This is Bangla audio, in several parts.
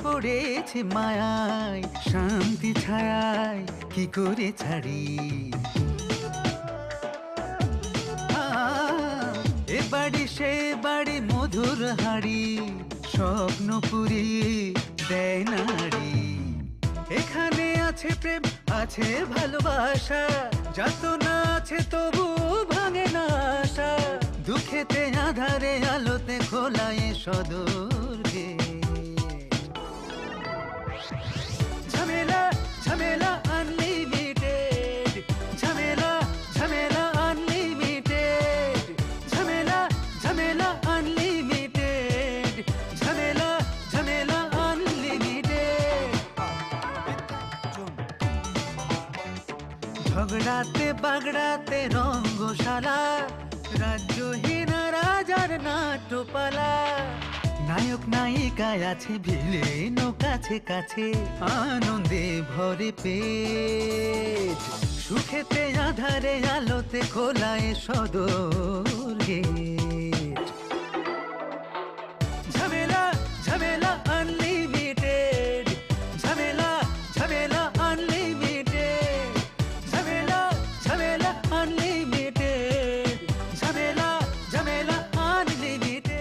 পড়েছি মায়ায়, শান্তি ছায়ায় কি করে ছাড়ি। এ বাড়ি সে বাড়ি মধুর হাড়ি, স্বপ্নপুরী দেয় নারী। এখানে আছে প্রেম, আছে ভালোবাসা, যাতনা আছে তবু ভাঙে না আশা। দুঃখেতে আধারে আলোতে খোলা এ সদর গেট। ঝামেলা ঝামেলা আনলিমিটেড, ঝামেলা ঝামেলা আনলিমিটেড, ঝামেলা ঝামেলা আনলিমিটেড, ঝামেলা ঝামেলা আনলিমিটেড। ঝগড়াতে বাগড়াতে রঙ্গশালা, রাজ্যহীন রাজার নাট্যপালা। নায়ক নায়িকায় আছে ভিলেন কাছে কাছে, আনন্দে ভরে পেট। সুখেতে আধারে আলোতে খোলা এ সদর গেট। ঝামেলা ঝামেলা আনলিমিটেড, ঝামেলা ঝামেলা আনলিমিটেড, ঝামেলা ঝামেলা আনলিমিটেড, ঝামেলা ঝামেলা আনলিমিটেড।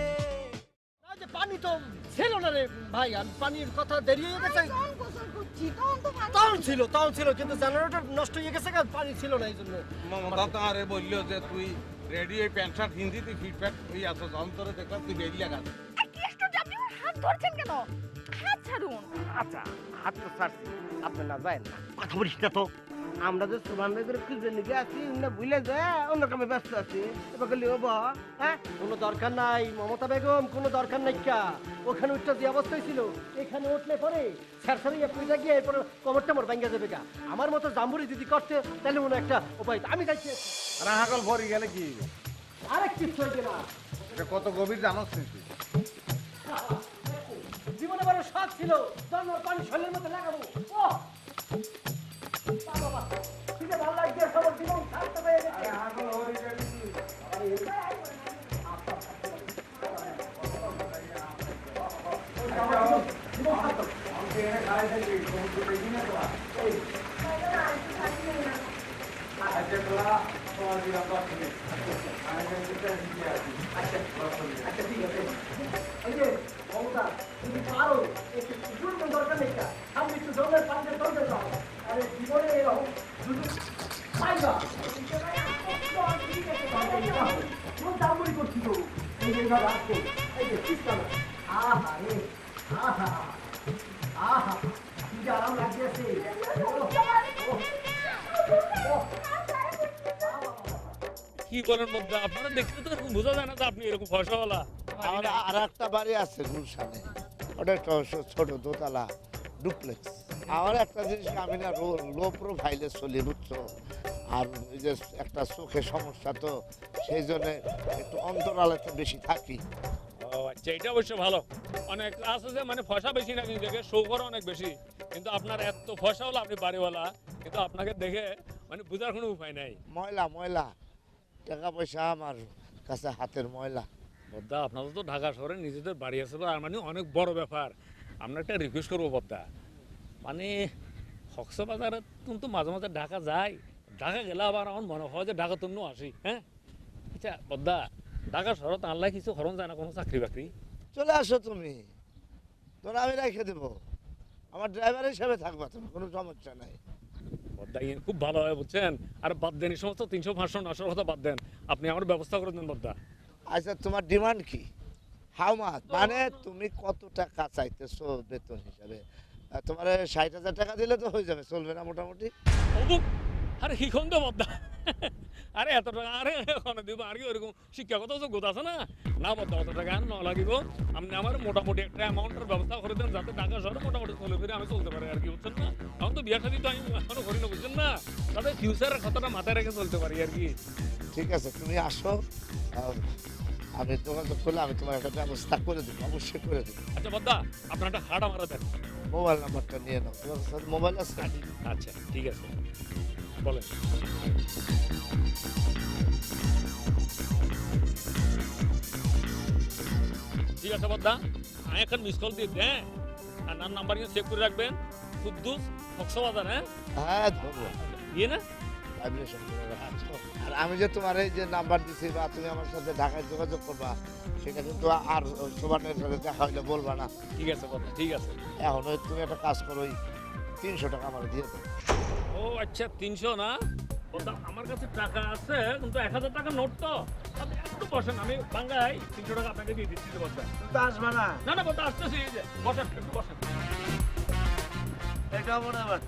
পানি তো ছিল না রে ভাই, আর পানির কথা দেরি হয়ে গেছে। তখন ছিল কিন্তু জেনারেটর নষ্ট হয়ে গেছে, পানি ছিল না এই জন্য। মমতা তো আরে বললো যে তুই রেডিও প্যান্ট শার্ট হিন্দিতে ফিটফ্যাট হয়ে আসো, যখন তোরে দেখলাম তুই বেরিয়ে গেল। হাত ধরছেন কেন? হাত ছাড়ুন। আচ্ছা হাত তো ছাড়ছি, আপনি না যায় না কথা বলিস না তো। আমরা যে সুমান করে খুঁজে নিয়ে আছি, না বুঝলে যে অন্য কামে ব্যস্ত আছি। এবার গেলে হবো, হ্যাঁ কোনো দরকার নাই মমতা বেগম, কোনো দরকার নাই। ওখানে উঠটা যে অবস্থায় ছিল, এখানে উঠলে পরে স্যারসারিয়া পুজা গিয়ে এরপরে কমরটা মোর ভাঙ্গা যাবে গা। আমার মতো জাম্বুরি দিদি করতে তাহলে মনে একটা উপায়। আমি যাচ্ছি। রাহাগল ভরি গেলে কি আরেক কিছু হইবে না। এটা কত গভীর জানোস নাকি? জীবনে বড় শখ ছিল জন্মের পানি শরীরের মধ্যে লাগাবো। ও বাবা ঠিক আছে, ভালো লাগছে সব জীবন সার্থক হয়ে গেছে। আরাম লাগছে। কি বলেন মধ্যে আপনারা দেখতে তো এরকম বোঝা যায় না যে আপনি এরকম ফসলওয়ালা। আর একটা বাড়ি আছে গুলশানে, ওটা একটা ছোট দোতলা ডুপ্লেক্স। আমার একটা জিনিস আমি না লো প্রোফাইলে চলি, বুঝছো। আর ওই যে একটা চোখের সমস্যা, তো সেই জন্য একটু অন্তরালেতে বেশি থাকি। ও আচ্ছা, এটা অবশ্য ভালো। অনেক আছে যে মানে ফসা বেশি না, কিন্তু দেখে শৌকর অনেক বেশি। কিন্তু আপনার এত ফসাওয়ালা, আপনি বাড়িওয়ালা, কিন্তু আপনাকে দেখে মানে বোঝার কোনো উপায় নাই। ময়লা ময়লা, টাকা পয়সা আমার কাছে হাতের ময়লা। বদ্দা আপনাদের তো ঢাকা শহরে নিজেদের বাড়ি আছে, আর মানে অনেক বড় ব্যাপার। আপনার একটা রিকোয়েস্ট করবো বদ্দা, মানে কক্সবাজারে তো মাঝে মাঝে ঢাকা যাই, ঢাকা গেলে আবার আমার মনে হয় যে ঢাকা তুমিও আসি। হ্যাঁ আচ্ছা বদ্দা, ঢাকা শহরে আনলাই কিছু খরচ যায় না, কোনো চাকরি বাকরি? চলে আসো তুমি, তোরা আমি রেখে দেবো, আমার ড্রাইভার হিসাবে থাকবা তুমি, কোনো সমস্যা নাই। বদ্দা খুব ভালো হয় বুঝছেন। আর বাদ দেন এই সমস্ত 300 500 900 কথা বাদ দেন, আপনি আমার ব্যবস্থা করে দেন বদ্দা। আচ্ছা তোমার ডিমান্ড কি? হাউ মাচ, মানে তুমি কত টাকা চাইতেছো বেতন হিসাবে? তোমার 60,000 টাকা দিলে তো হয়ে যাবে, চলবে না মোটামুটি? আরে কি কোন তো বদ্দা, আরে এত টাকা আরে এখন দিব আর কি ওরকম শিক্ষাগত যোগ্যতা আছে না? না বদ্দা অত টাকা আর না লাগিব। আপনি আমার মোটামুটি একটা অ্যামাউন্টের ব্যবস্থা করে দেন, যাতে ঢাকা শহরে মোটামুটি চলে ফিরে আমি চলতে পারি আর কি, বুঝছেন না? এখন তো বিয়ে শাদী তো আমি এখনো করি না, বুঝছেন না? তাদের ফিউচারের কথাটা মাথায় রেখে চলতে পারি আর কি। ঠিক আছে, তুমি আসো, আমি যোগাযোগ করলে আমি তোমার একটা ব্যবস্থা করে দেবো, অবশ্যই করে দেবো। আচ্ছা বদ্দা, আপনার একটা হাট আমার দেন। মোবাইল নাম্বারটা নিয়ে নাও, তোমার সাথে মোবাইল আছে? আচ্ছা ঠিক আছে, বলেন। ঠিক আছে বদ্দা, আমি এখন মিস কল দিয়ে দেন, আর নাম্বার কিন্তু সেভ করে রাখবেন, কুদ্দুস কক্সবাজার। হ্যাঁ হ্যাঁ ধরবো, ইয়ে না ভাইব্রেশন করে রাখছো। আর আমি যে তোমার এই যে নাম্বার দিছি বা তুমি আমার সাথে ঢাকায় যোগাযোগ করবা, সেটা কিন্তু আর সুবানের সাথে দেখা হইলে বলবা না। ঠিক আছে কথা, ঠিক আছে। এখন ওই তুমি একটা কাজ করো, ওই 300 টাকা আমার দিয়ে দাও। ও আচ্ছা 300 না, বলতাম আমার কাছে টাকা আছে কিন্তু 1000 টাকা নোট তো। আপনি একটু বসেন, আমি বাঙ্গাই 300 টাকা আপনাকে দিয়ে দিচ্ছি। বলতে তুমি তো আসবা না। না না বলতে আসতেছি, এই যে বসেন, একটু বসেন। এটা মনে হয়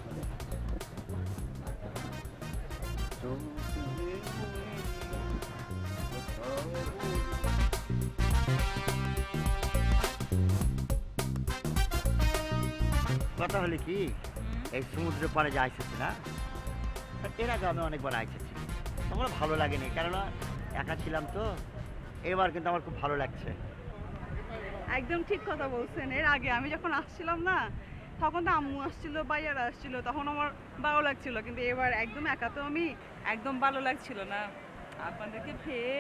কথা হলে কি, এই সমুদ্রের পাড়ে যে আইসেছি না, এর আগে আমি অনেকবার আইসেছি, আমার ভালো লাগেনি, কেননা একা ছিলাম তো। এবার কিন্তু আমার খুব ভালো লাগছে। একদম ঠিক কথা বলছেন। এর আগে আমি যখন আসছিলাম না, তখন তো আম্মু আসছিল, ভাইয়ারা আসছিল, তখন আমার ভালো লাগছিল, কিন্তু এবার একদম একা তো আমি, একদম ভালো লাগছিল না আপনাদেরকে পেয়ে।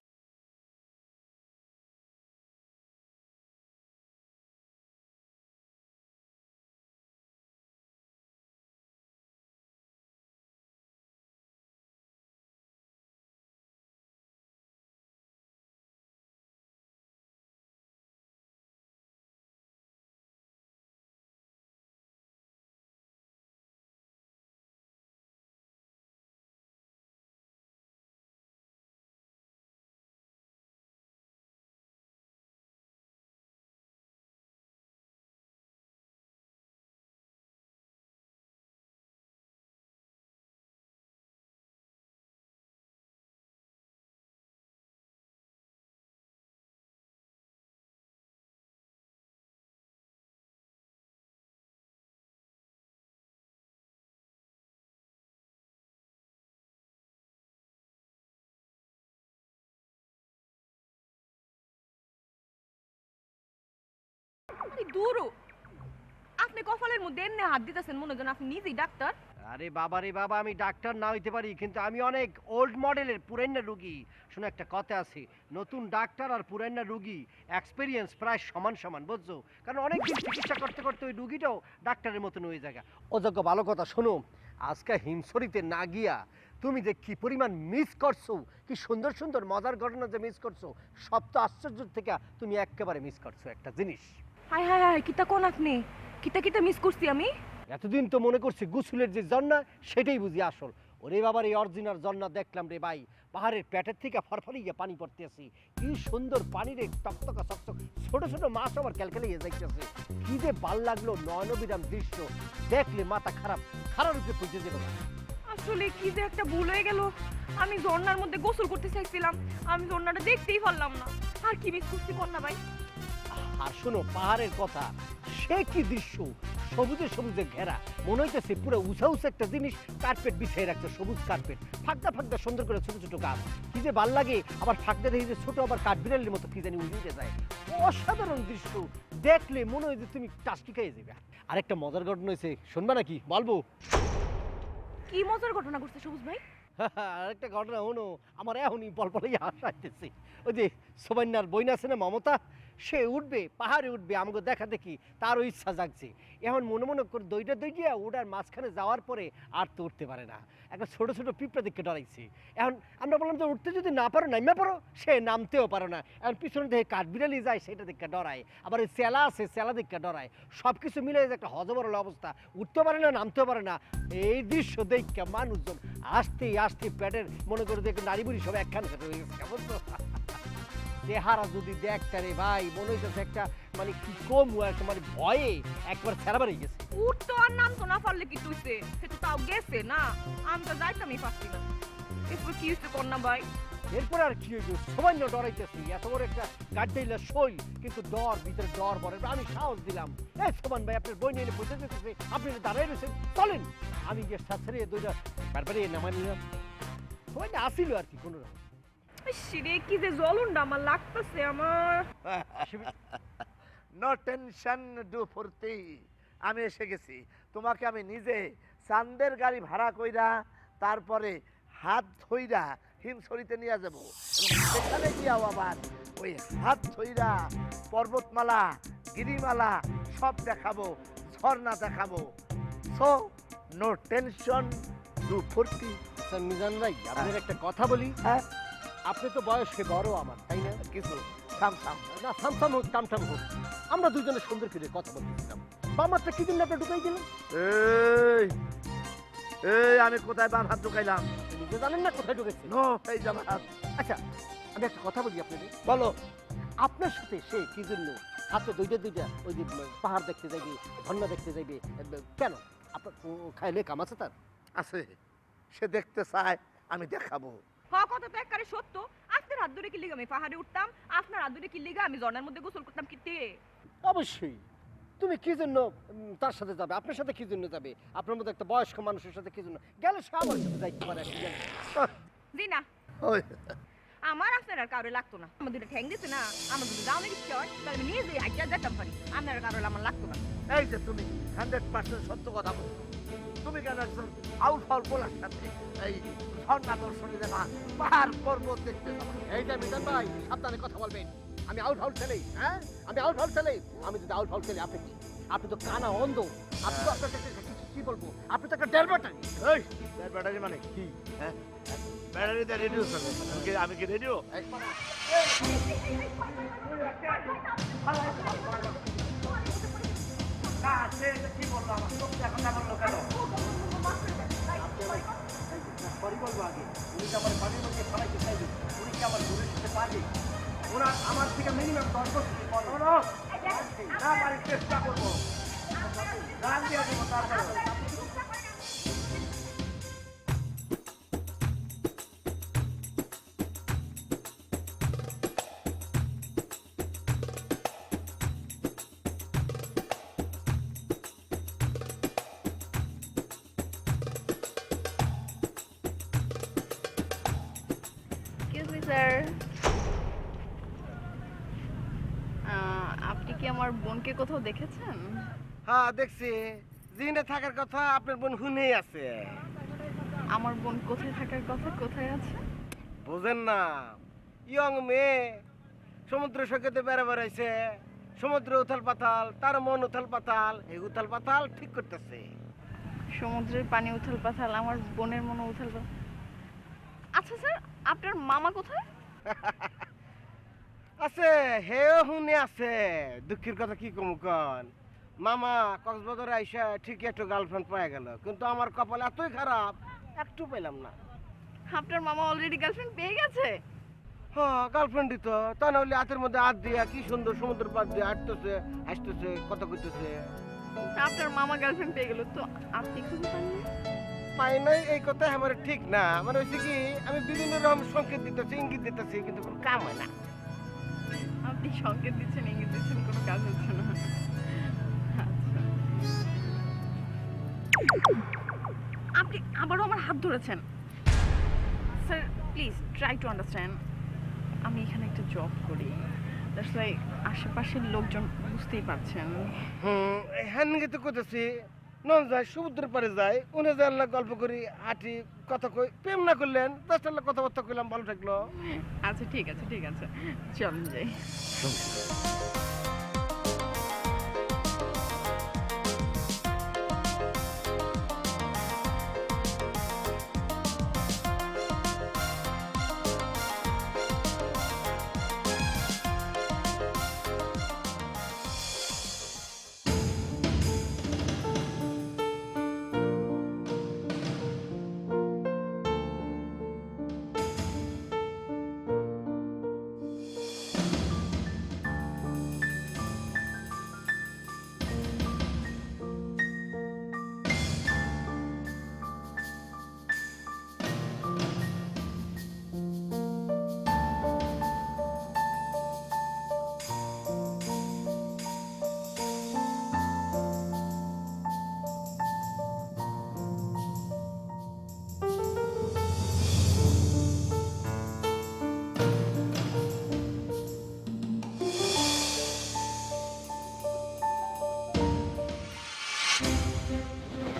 দূরও আপনি কপালের মধ্যে এনে হাত দিতেছেন, মনে করেন আপনি নিজেই ডাক্তার। আরে বাবা রে বাবা, আমি ডাক্তার না হইতে পারি, কিন্তু আমি অনেক ওল্ড মডেলের পুরানা রুগী। শুনে একটা কথা আছে, নতুন ডাক্তার আর পুরানা রুগী এক্সপেরিয়েন্স প্রায় সমান সমান, বুঝছো? কারণ অনেকদিন চিকিৎসা করতে করতে ওই রুগীটাও ডাক্তারের মতন হয়ে যায়। অযোগ্য ভালো কথা শোনো, আজকে হিমছড়িতে না গিয়া তুমি যে কি পরিমাণ মিস করছো, কি সুন্দর সুন্দর মজার ঘটনা যে মিস করছো, সব তো আশ্চর্য থেকে তুমি একেবারে মিস করছো একটা জিনিস। হাই হাই হাই, কিতা কোন আপনি, কিতা কিতা মিস করছি আমি? এতদিন তো মনে করছি গুসুলের যে ঝর্ণা সেটাই বুঝি আসল। ওরে বাবার এই অরিজিনাল ঝর্ণা দেখলাম রে ভাই, পাহাড়ের পেটের থেকে ফরফরিয়ে পানি পড়তেছি, কি সুন্দর পানি রে, টকটকা চকচক, ছোট ছোট মাছ আবার ক্যালকেলিয়ে যাইতেছে, কি যে ভাল লাগলো, নয়নবিরাম দৃশ্য দেখলে মাথা খারাপ খারাপ রূপে পৌঁছে যাবে না। আসলে কি যে একটা ভুল হয়ে গেল, আমি ঝর্ণার মধ্যে গোসল করতে চাইছিলাম, আমি ঝর্ণাটা দেখতেই পারলাম না। আর কি মিস করছি কন্যা ভাই? আর শোনো, পাহাড়ের কথা, সে কি দৃশ্য, সবুজে সবুজে ঘেরা, মনে হইতেছে পুরো উঁচা উঁচা একটা জিনিস কার্পেট বিছিয়ে রাখছে, সবুজ কার্পেট, ফাঁকদা ফাঁকদা সুন্দর করে ছোট ছোট গাছ, কি যে ভাল লাগে। আবার ফাঁকদা দেখি যে ছোট আবার কাঠবিড়ালের মতো কি জানি উড়ে যায়, অসাধারণ দৃশ্য দেখলে মনে হয় যে তুমি টাস্কি খেয়ে যাবে। আরেকটা মজার ঘটনা হয়েছে, শুনবা নাকি? বলবো। কি মজার ঘটনা ঘটছে সবুজ ভাই? আরেকটা ঘটনা হলো, আমার এখনই পলপলেই হাসা আসতেছে। ওই যে সোবান্যার বইন আছে না মমতা, সে উঠবে, পাহাড়ে উঠবে, আমাকে দেখা দেখি তারও ইচ্ছা জাগছে। এখন মনে মনে করে দইটা দইটিয়া ওটার মাঝখানে যাওয়ার পরে আর তো উঠতে পারে না, একটা ছোট ছোট পিঁপড়া দিকে ডরাইছে। এখন আমরা বললাম যে উঠতে যদি না পারো নামে পারো, সে নামতেও পারো না। এখন পিছনে দেখে কাঠবিড়ালি যায়, সেটা দিকে ডরায়, আবার এই চেলা আছে, চেলা দিকে ডরায়, সব কিছু মিলে একটা হজবরল অবস্থা, উঠতে পারে না নামতেও পারে না। এই দৃশ্য দেখে মানুষজন আসতে আসতে পেটের মনে করে দেখে নারী বুড়ি সব একখান হয়ে গেছে, কেমন তো চেহারা যদি দেখতে রে ভাই, মনে হইতেছে একটা মানে কি কম একটা মানে ভয়ে একবার ছেড়াবারই গেছে। উঠতো আর নাম তো না পারলে কি তুইছে, সে তো তাও গেছে না, আমি তো যাইতামই পারছি না। এরপর কি হয়েছে কন্যা ভাই? এরপরে আর কি হইবে, সামান্য ডরাইতেছি, এত বড় একটা গাড্ডাইলা শৈল, কিন্তু ডর ভিতরে ডর বলে। আমি সাহস দিলাম, এই সোমান ভাই আপনার বই নিয়ে বসে যেতেছে, আপনি দাঁড়াই রয়েছেন, চলেন। আমি গিয়ে সাথে দুইটা বারবারই নামাই নিলাম, সবাই আসিল আর কি কোনো রকম। সিরে কি যে জ্বলনটা আমার লাগতেছে আমার। নো টেনশন ডু ফুর্তি, আমি এসে গেছি। তোমাকে আমি নিজে চান্দের গাড়ি ভাড়া কইরা তারপরে হাত ধইরা হিমছড়িতে নিয়ে যাব, এবং সেখানে গিয়াও আবার ওই হাত ধইরা পর্বতমালা গিরিমালা সব দেখাবো, ঝর্ণা দেখাবো। সো নো টেনশন, ডু ফুর্তি। স্যার মিজান ভাই আপনার একটা কথা বলি, হ্যাঁ আপনি তো বয়সে বড় আমার, তাই না? কিছু সামসাম। না সামসাম হোক টামটাম হোক, আমরা দুজনে সুন্দর করে কথা বলতেছিলাম, বামারটা কি জন্য আপনার ঢুকাই দিলেন? এই এই আমি কোথায় বাম হাত ঢুকাইলাম? নিজে জানেন না কোথায় ঢুকেছে? নো, এই যে আমার হাত। আচ্ছা আমি একটা কথা বলি আপনাদের, বলো। আপনার সাথে সে কি জন্য হাতে দুইটা ওই যে পাহাড় দেখতে যাইবে, ঝর্ণা দেখতে যাইবে, কেন? আপনার খাইলে কাম আছে তার? আছে, সে দেখতে চায়, আমি দেখাবো। কথা তো একবারে সত্য। আপনার হাত ধরে কি লিগা আমি পাহাড়ে উঠতাম, আপনার হাত ধরে কি লিগা আমি ঝর্ণার মধ্যে গোসল করতাম কিতে? অবশ্যই। তুমি কি জন্য তার সাথে যাবে? আপনার সাথে কি জন্য যাবে? আপনার মতো একটা বয়স্ক মানুষের সাথে কি জন্য গেলে? সে আমার সাথে যাইতে পারে। জি না, ওই আমার আপনার আর কারো লাগতো না। আমার দুটো ঠ্যাং দিতে না, আমার যদি যাওয়ার ইচ্ছে হয় তাহলে আমি নিজে আইটা যেতাম পারি, আপনার কারো আমার লাগতো না। এই যে তুমি 100% সত্য কথা বলছো। তুমি কেন একজন আউট ফাউল বলার সাথে এই ঝর্ণা দর্শনে যাবা, পাহাড় পর্বত দেখতে যাবা? এইটা মিজান ভাই সাবধানে কথা বলবেন। আমি আউট ফাউল খেলি? হ্যাঁ আমি আউট ফাউল খেলি? আমি যদি আউট ফাউল খেলি আপনি কি? আপনি তো কানা অন্ধ, আপনি তো আপনার কি বলবো, আপনি তো একটা ডেল ব্যাটারি। এই ব্যাটারি মানে কি? হ্যাঁ ব্যাটারিতে রেডিও চলে। আমি কি রেডিও? কি বলবো আমার চোখটা এখন না বললো কেন? সরি বলবো আগে। উনি তো আমার বাড়ির মধ্যে ফেলাইতে চাইবে, উনি কি আমার ঘুরে দিতে পারবে? ওনার আমার থেকে মিনিমাম 10 বছর বলো না আমার চেষ্টা করবো, গান দিয়ে দেবো তারপরে। এক্সকিউজ মি স্যার, আপনি কি আমার বোনকে কোথাও দেখেছেন? হ্যাঁ দেখছি, জিনে থাকার কথা আপনার বোন শুনেই আছে। আমার বোন কোথায় থাকার কথা, কোথায় আছে? বুঝেন না, ইয়ং মেয়ে সমুদ্র সৈকতে বেড়াইছে, সমুদ্র উথাল পাতাল, তার মন উথাল পাতাল, এই উথাল পাতাল ঠিক করতেছে। সমুদ্রের পানি উথাল পাথাল, আমার বোনের মনে উথাল পাথাল। আচ্ছা স্যার, আপনার মামা কোথায়? আছে, হেও শুনে আছে। দুঃখের কথা কি কমু কন, মামা কক্সবাজারে আইসা ঠিকই একটু গার্লফ্রেন্ড পাওয়া গেল, কিন্তু আমার কপাল এতই খারাপ একটু পেলাম না। আপনার মামা অলরেডি গার্লফ্রেন্ড পেয়ে গেছে? হ্যাঁ গার্লফ্রেন্ডই তো, তা না হলে হাতের মধ্যে হাত দিয়া কি সুন্দর সমুদ্র পাড় দিয়ে হাঁটতেছে, হাসতেছে, কথা কইতেছে। আপনার মামা গার্লফ্রেন্ড পেয়ে গেল, তো আপনি খুঁজে পাননি? পাই নাই এই কথা আমার ঠিক না, মানে হচ্ছে কি আমি বিভিন্ন রকম সংকেত দিতেছি, ইঙ্গিত দিতেছি, কিন্তু কোনো কাম হয় না। আপনি সংকেত দিচ্ছেন, ইঙ্গিত দিচ্ছেন, কোনো কাজ হচ্ছে না। আচ্ছা। আপনি আবারও আমার হাত ধরেছেন। Sir please try to understand, আমি এখানে একটা জব করি, দ্যাটস ওয়াই আশেপাশের লোকজন বুঝতেই পারছেন। হ্যান তো করতেছি, নন যায় সমুদ্রের পারে যায়, উনি যায় আল্লাহ গল্প করি, হাঁটি, কথা কই, প্রেম না করলেন 10 আল্লাহ কথাবার্তা কইলাম, ভালো থাকলো। আচ্ছা ঠিক আছে ঠিক আছে, চলুন যাই।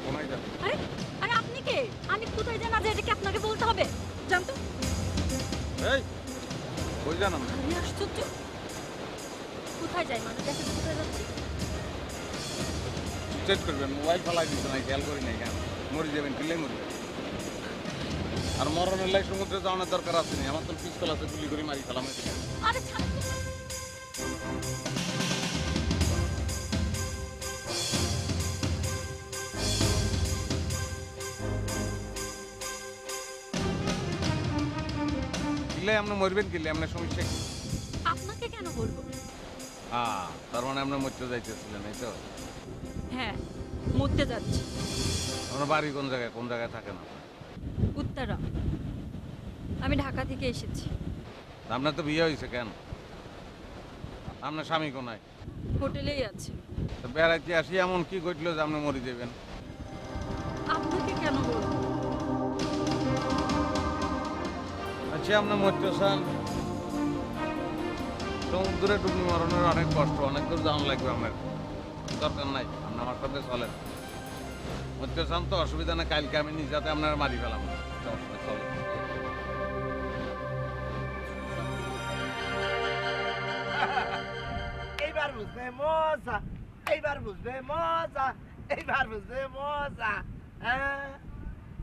কোনায় যাবে? আরে আরে আপনি কে? আমি কোথায় যান আজ এটা কি আপনাকে বলতে হবে? জান তো। এই কই জানাম না? আরে আশ্চর্য। কোথায় যাই মানে দেখেন কোথায় যাচ্ছি? সুইসাইড করবেন, মোবাইল ফেলাই দিচ্ছে না, খেয়াল করি নাই কেন, মরে যাবেন, কিনলেই মরবেন। আর মরণের লাই সমুদ্রে যাওয়ানোর দরকার আছে নি, আমার তো পিস্তল আছে, গুলি করে মারি ফেলাম। আরে ছাড় তো। কিনলে আপনি মরবেন, কিনলে আপনার সমস্যা কি? আপনাকে কেন বলবো? তার মানে আপনার মরতে যাইতেছিলেন, এই তো? হ্যাঁ, মরতে যাচ্ছি। আপনার বাড়ি কোন জায়গায় থাকেন আপনি? উত্তরা। আমি ঢাকা থেকে এসেছি। আপনার তো বিয়ে হয়েছে কেন? আপনার স্বামী কোনায়? হোটেলেই আছে। তো বেড়াইতে আসি এমন কি ঘটলো যে আপনি মরে যাবেন? আপনাকে কেন বলবো? আচ্ছা, আপনি মরতে চান? সমুদ্রে ডুবি মরণের অনেক কষ্ট, অনেক দূর যাওয়ান লাগবে আমার, দরকার নাই, আপনি আমার সাথে চলেন। মরতে চান তো অসুবিধা নেই, কালকে আমি নিজেতে আপনার মারি ফেলাম, সমস্যা নেই, চলেন। এইবার বুঝবে মজা, এইবার বুঝবে মজা, এইবার বুঝবে মজা। হ্যাঁ,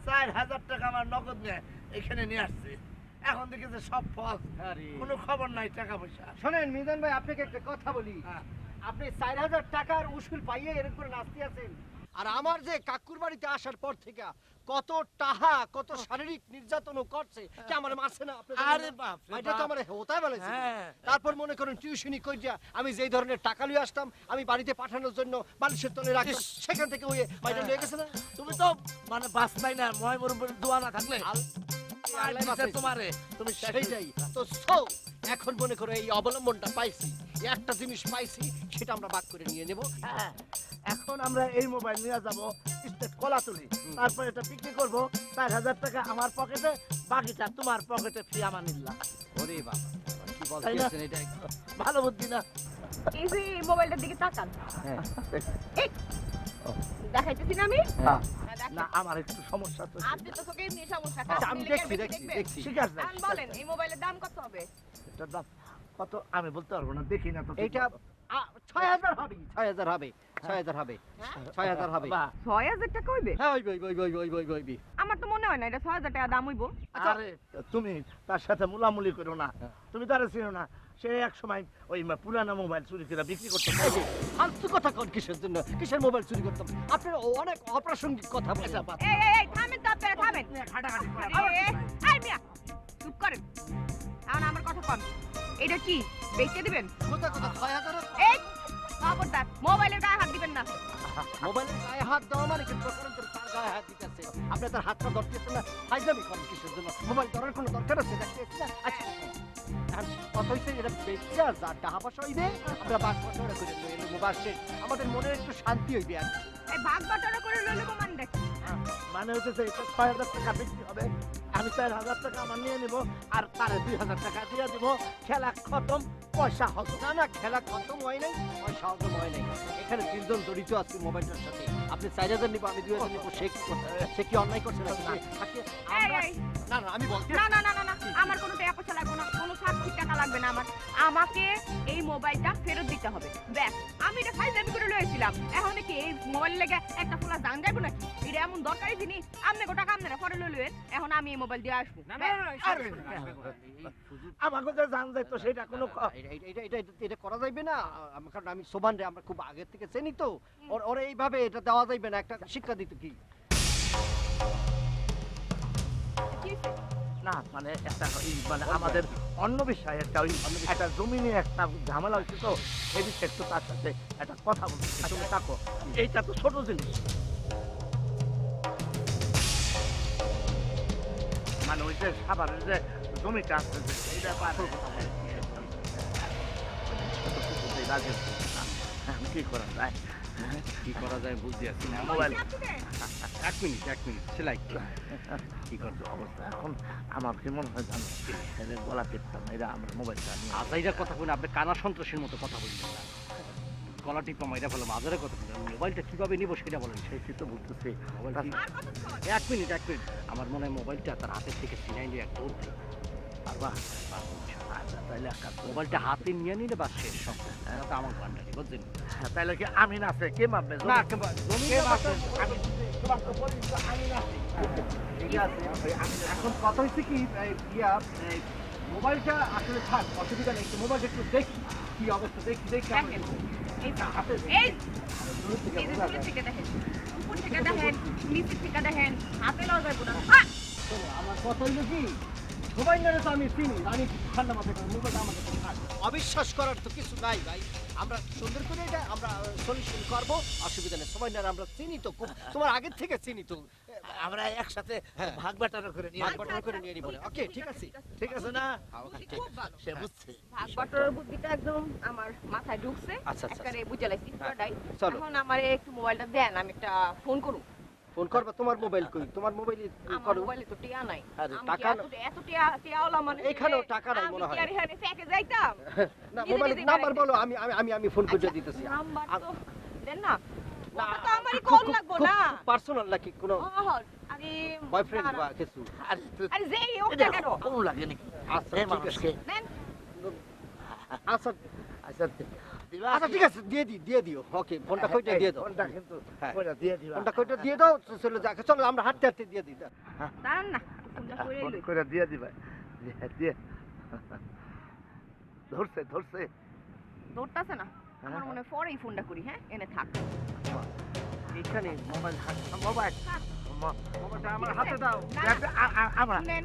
4,000 টাকা আমার নগদ নিয়ে এখানে নিয়ে আসছে। এখন দেখে যে সব ফল, কোনো খবর নাই টাকা পয়সা। শোনেন মিজান ভাই, আপনাকে একটা কথা বলি। আপনি 4,000 টাকার উসুল পাইয়ে এরকম করে নাচতে আছেন, আর আমার যে কাকুর বাড়িতে আসার পর থেকে কত টাহা, কত শারীরিক নির্যাতনও করছে, কি আমার মারছে না? আপনি আরে বাপ রে এটা তো বাপ। আমার হোতায় বলেছে। হ্যাঁ। তারপর মনে করেন টিউশনি কইরা আমি যেই ধরনের টাকা লিয়ে আসতাম, আমি বাড়িতে পাঠানোর জন্য বালিশের তলে রাখতাম, সেখান থেকে ওই বাইরে নিয়ে গেছে না? তুমি তো মানে বাঁচবাই না, ময় মরুর দোয়া না থাকলে আল্লাহ বাঁচাইছে। তোমারে তুমি সেইটাই তো। সো এখন মনে করো এই অবলম্বনটা পাইছি, এই একটা জিনিস পাইছি, সেটা আমরা ভাগ করে নিয়ে নেব। হ্যাঁ, এখন আমরা এই মোবাইল নিয়ে যাবো স্টেট কলাতলি, তারপর এটা বিক্রি করবো। 4,000 টাকা আমার পকেটে, বাকিটা তোমার পকেটে ফ্রি আমার নিলাম। ওরে বাবা, কি তাই না? বলতেছেন এটা? ভালো বুদ্ধি না? এই যে মোবাইলটার দিকে তাকান। হ্যাঁ। এই, দেখাইতেছি না আমি? হ্যাঁ। দেখেন। না, আমার একটু সমস্যা তো। আপনি তো চোখে এমনি সমস্যা। আচ্ছা, আমি আপনি দেখছি, বেশি দেখছি, দেখবেন? দেখছি। ঠিক আছে, এখন বলেন এই মোবাইলের দাম কত হবে? এটার দাম কত আমি বলতে পারবো না, দেখি না তো। এইটা 6,000 হবে, 6,000 হবে, 6,000 হবে, হ্যাঁ? 6,000 হবে। বাহ। 6,000 টাকা হইবে? হ্যাঁ, ওই। আমার তো মনে হয় না এটা 6,000 টাকা দাম হইব। আরে তুমি তার সাথে মুলামুলি করো না, তুমি তারা চিনো না। সে এক সময় ওই পুরানো মোবাইল চুরি করে বিক্রি করতে। ফালতু কথা কোন কিসের জন্য? কিসের মোবাইল চুরি করতাম? আপনারা অনেক অপ্রাসঙ্গিক কথা বলেন। এই থামেন তো, আপনারা থামেন। আরে, এই মিয়া, চুপ করেন। এখন আমার কথা কন। এটা কি বেচে দিবেন? কথা 6,000 এই খবরদার, মোবাইলের গায়ে হাত দিবেন না। মোবাইলের গায়ে হাত দেওয়া মানে কি প্রকারান্তরে তার গায়ে হাত দিতেছে? আপনি তার হাতটা ধরতেছেন না, ফাইজলামি করেন কিসের জন্য? মোবাইল ধরার কোনো দরকার আছে? দেখতেছেন না? আচ্ছা, এখন কথা হইছে এটা বেচে আর যা টাকা পয়সা হইবে আমরা বাস পয়সা করে লইলে মোবাইল আমাদের মনে একটু শান্তি হইবে আর কি। এই ভাগ বাটোয়ারা করে লইলে মানে দেখি। মানে হচ্ছে যে এটা 6,000 টাকা বিক্রি হবে, আমি 4,000 টাকা আমার নিয়ে নেবো, আর তারে 2,000 টাকা দিয়ে দিব। খেলা খতম, পয়সা হতো। না না, খেলা খতম হয় নাই, পয়সা হজম হয় নাই। এখানে 3 জন জড়িত আছে মোবাইলটার সাথে। আপনি 4,000 নিবো, আমি 2,000 নিবো। সে কি অন্যায় করছে নাকি? এই না না, আমি বলছি না না না না না, আমার কোনো টাকা পয়সা লাগবে না, কোনো সাক্ষী টাকা লাগবে না আমার। আমাকে এই মোবাইলটা ফেরত দিতে হবে। ব্যাস, আমি এটা ফাইজলামি করে লয়েছিলাম। এখন কি এই মোবাইল লেগে একটা ফুলা জান যাইব নাকি? এটা এমন দরকারি জিনিস, আপনি গোটা কাম না পরে লইলেন। এখন আমি এই মোবাইল দিয়ে আসবো। আরে, আমাকে যে জান যায় তো সেটা কোনো এটা করা যাইবে না। কারণ আমি সোবান রে আমরা খুব আগে থেকে চিনি তো। ওর এইভাবে এটা দেওয়া যাইবে না। একটা শিক্ষা দিত কি কি হইছে? না, মানে একটা মানে আমাদের অন্য বিষয়ে একটা জমি নিয়ে একটা ঝামেলা হচ্ছে তো, এই বিষয়ে একটু তার সাথে একটা কথা বলতে। তুমি থাকো, এইটা তো ছোট জিনিস। মানে ওই যে সাভারের যে জমিটা আছে, এই ব্যাপারে কি করা যায়? কি করা যায় বুঝতে পারছি না। মোবাইল এক মিনিট সেলাই কি করছে অবস্থা এখন আমার কি মনে হয় জানো, এদের গলা টিপতাম, এরা আমার মোবাইলটা নিয়ে আজাইরা কথা বলে আপনি কানা সন্ত্রাসের মতো কথা বলছেন না। গলা টিপা মাইরা ফেলাম, আজারের কথা বলেন। মোবাইলটা কিভাবে নিবো সেটা বলেন। সেই তো বলতেছি। মোবাইল কি? আর কত সময়? এক মিনিট আমার মনে হয় মোবাইলটা তার হাতের থেকে ছিনাই নিয়ে এক দৌড় দেয়। পারবা? তাহলে একটা মোবাইলটা হাতে নিয়ে নিলে বা শেষ সব তো আমার বান্ডারি বুঝছেন? তাহলে কি আমিন আছে কে মাপবে না কে মাপবে? আমি তোমার তো বলি তো আমিন আছে। ঠিক আছে এখন কথা হচ্ছে কি ইয়া মোবাইলটা আসলে থাক অসুবিধা নেই, একটু মোবাইলটা একটু দেখি কি অবস্থা, দেখি দেখেন এই হাতে এই এই যে দূরে থেকে দেখেন, উপর থেকে দেখেন, নিচে থেকে দেখেন, হাতে লওয়া যাবে না। আমার কথা হইলো কি মোবাইল নিয়ে তো আমি চিনি, আমি ঠান্ডা মাথায় মোবাইলটা আমার কাছে থাক। অবিশ্বাস করার তো কিছু নাই ভাই, আমরা সুন্দর করে এটা আমরা সলিউশন করব, অসুবিধা নেই। সময় না আমরা চিনি তো খুব, তোমার আগের থেকে চিনি তো, আমরা একসাথে ভাগ বাটারা করে নিয়ে ভাগ বাটোয়ারা করে নিয়ে নিব। ওকে ঠিক আছে, ঠিক আছে না? ঠিক খুব ভালো। সে বুঝছে। ভাগ বাটোয়ারার বুদ্ধিটা একদম আমার মাথায় ঢুকছে। আচ্ছা, আচ্ছা, একেবারে বুঝে লাইছি পুরোটাই। চলো। এখন আমারে একটু মোবাইলটা দেন, আমি একটা ফোন করব। ফোন করবা? তোমার মোবাইল কই? তোমার মোবাইলে আমার করো। মোবাইলে তো টিয়া নাই। আরে, আমি টাকা কি এত টিয়াওয়ালা মানুষ? এইখানেও টাকা নাই মনে হয়। আমি কি আর এখানে ফেঁকে যাইতাম? না নিজে মোবাইলের নিজে নাম্বার বেড়াইতে। বলো, আমি ফোন করে দিতেছি। নাম্বার আ- তো দেন না। না, ওটা তো আমারই কল লাগবো না। পার্সোনাল নাকি কোনো আরে বয়ফ্রেন্ড না, না। বা কিছু? আরে তুই- আরে যেই হোক এটা না কেন। কোনো লাগে নাকি? আচ্ছা এই ঠিক আছে। মানুষকে নেন। আচ্ছা আচ্ছা দিবা? আচ্ছা ঠিক আছে, দিয়ে দিও। ওকে ফোনটা কইটা দিয়ে দাও। ফোনটা কিন্তু হ্যাঁ। কইটা দিয়ে দিবা। ফোনটা কইটা দিয়ে দাও, চলে যাক। চলো আমরা হাঁটতে হাঁটতে দিয়ে দিই। দাঁড়ান না। ফোনটা কইরাই ফোন লই। কইটা দিয়ে দিবা। দিয়ে ধরছে ধরছে। ধরতাছে না। আমার মনে হয় পরেই ফোনটা করি, হ্যাঁ? এনে থাক। এইখানে মোবাইল মোবাইল মোবাইলটা আমার হাতে দাও। না, না। আমরা শুনেন,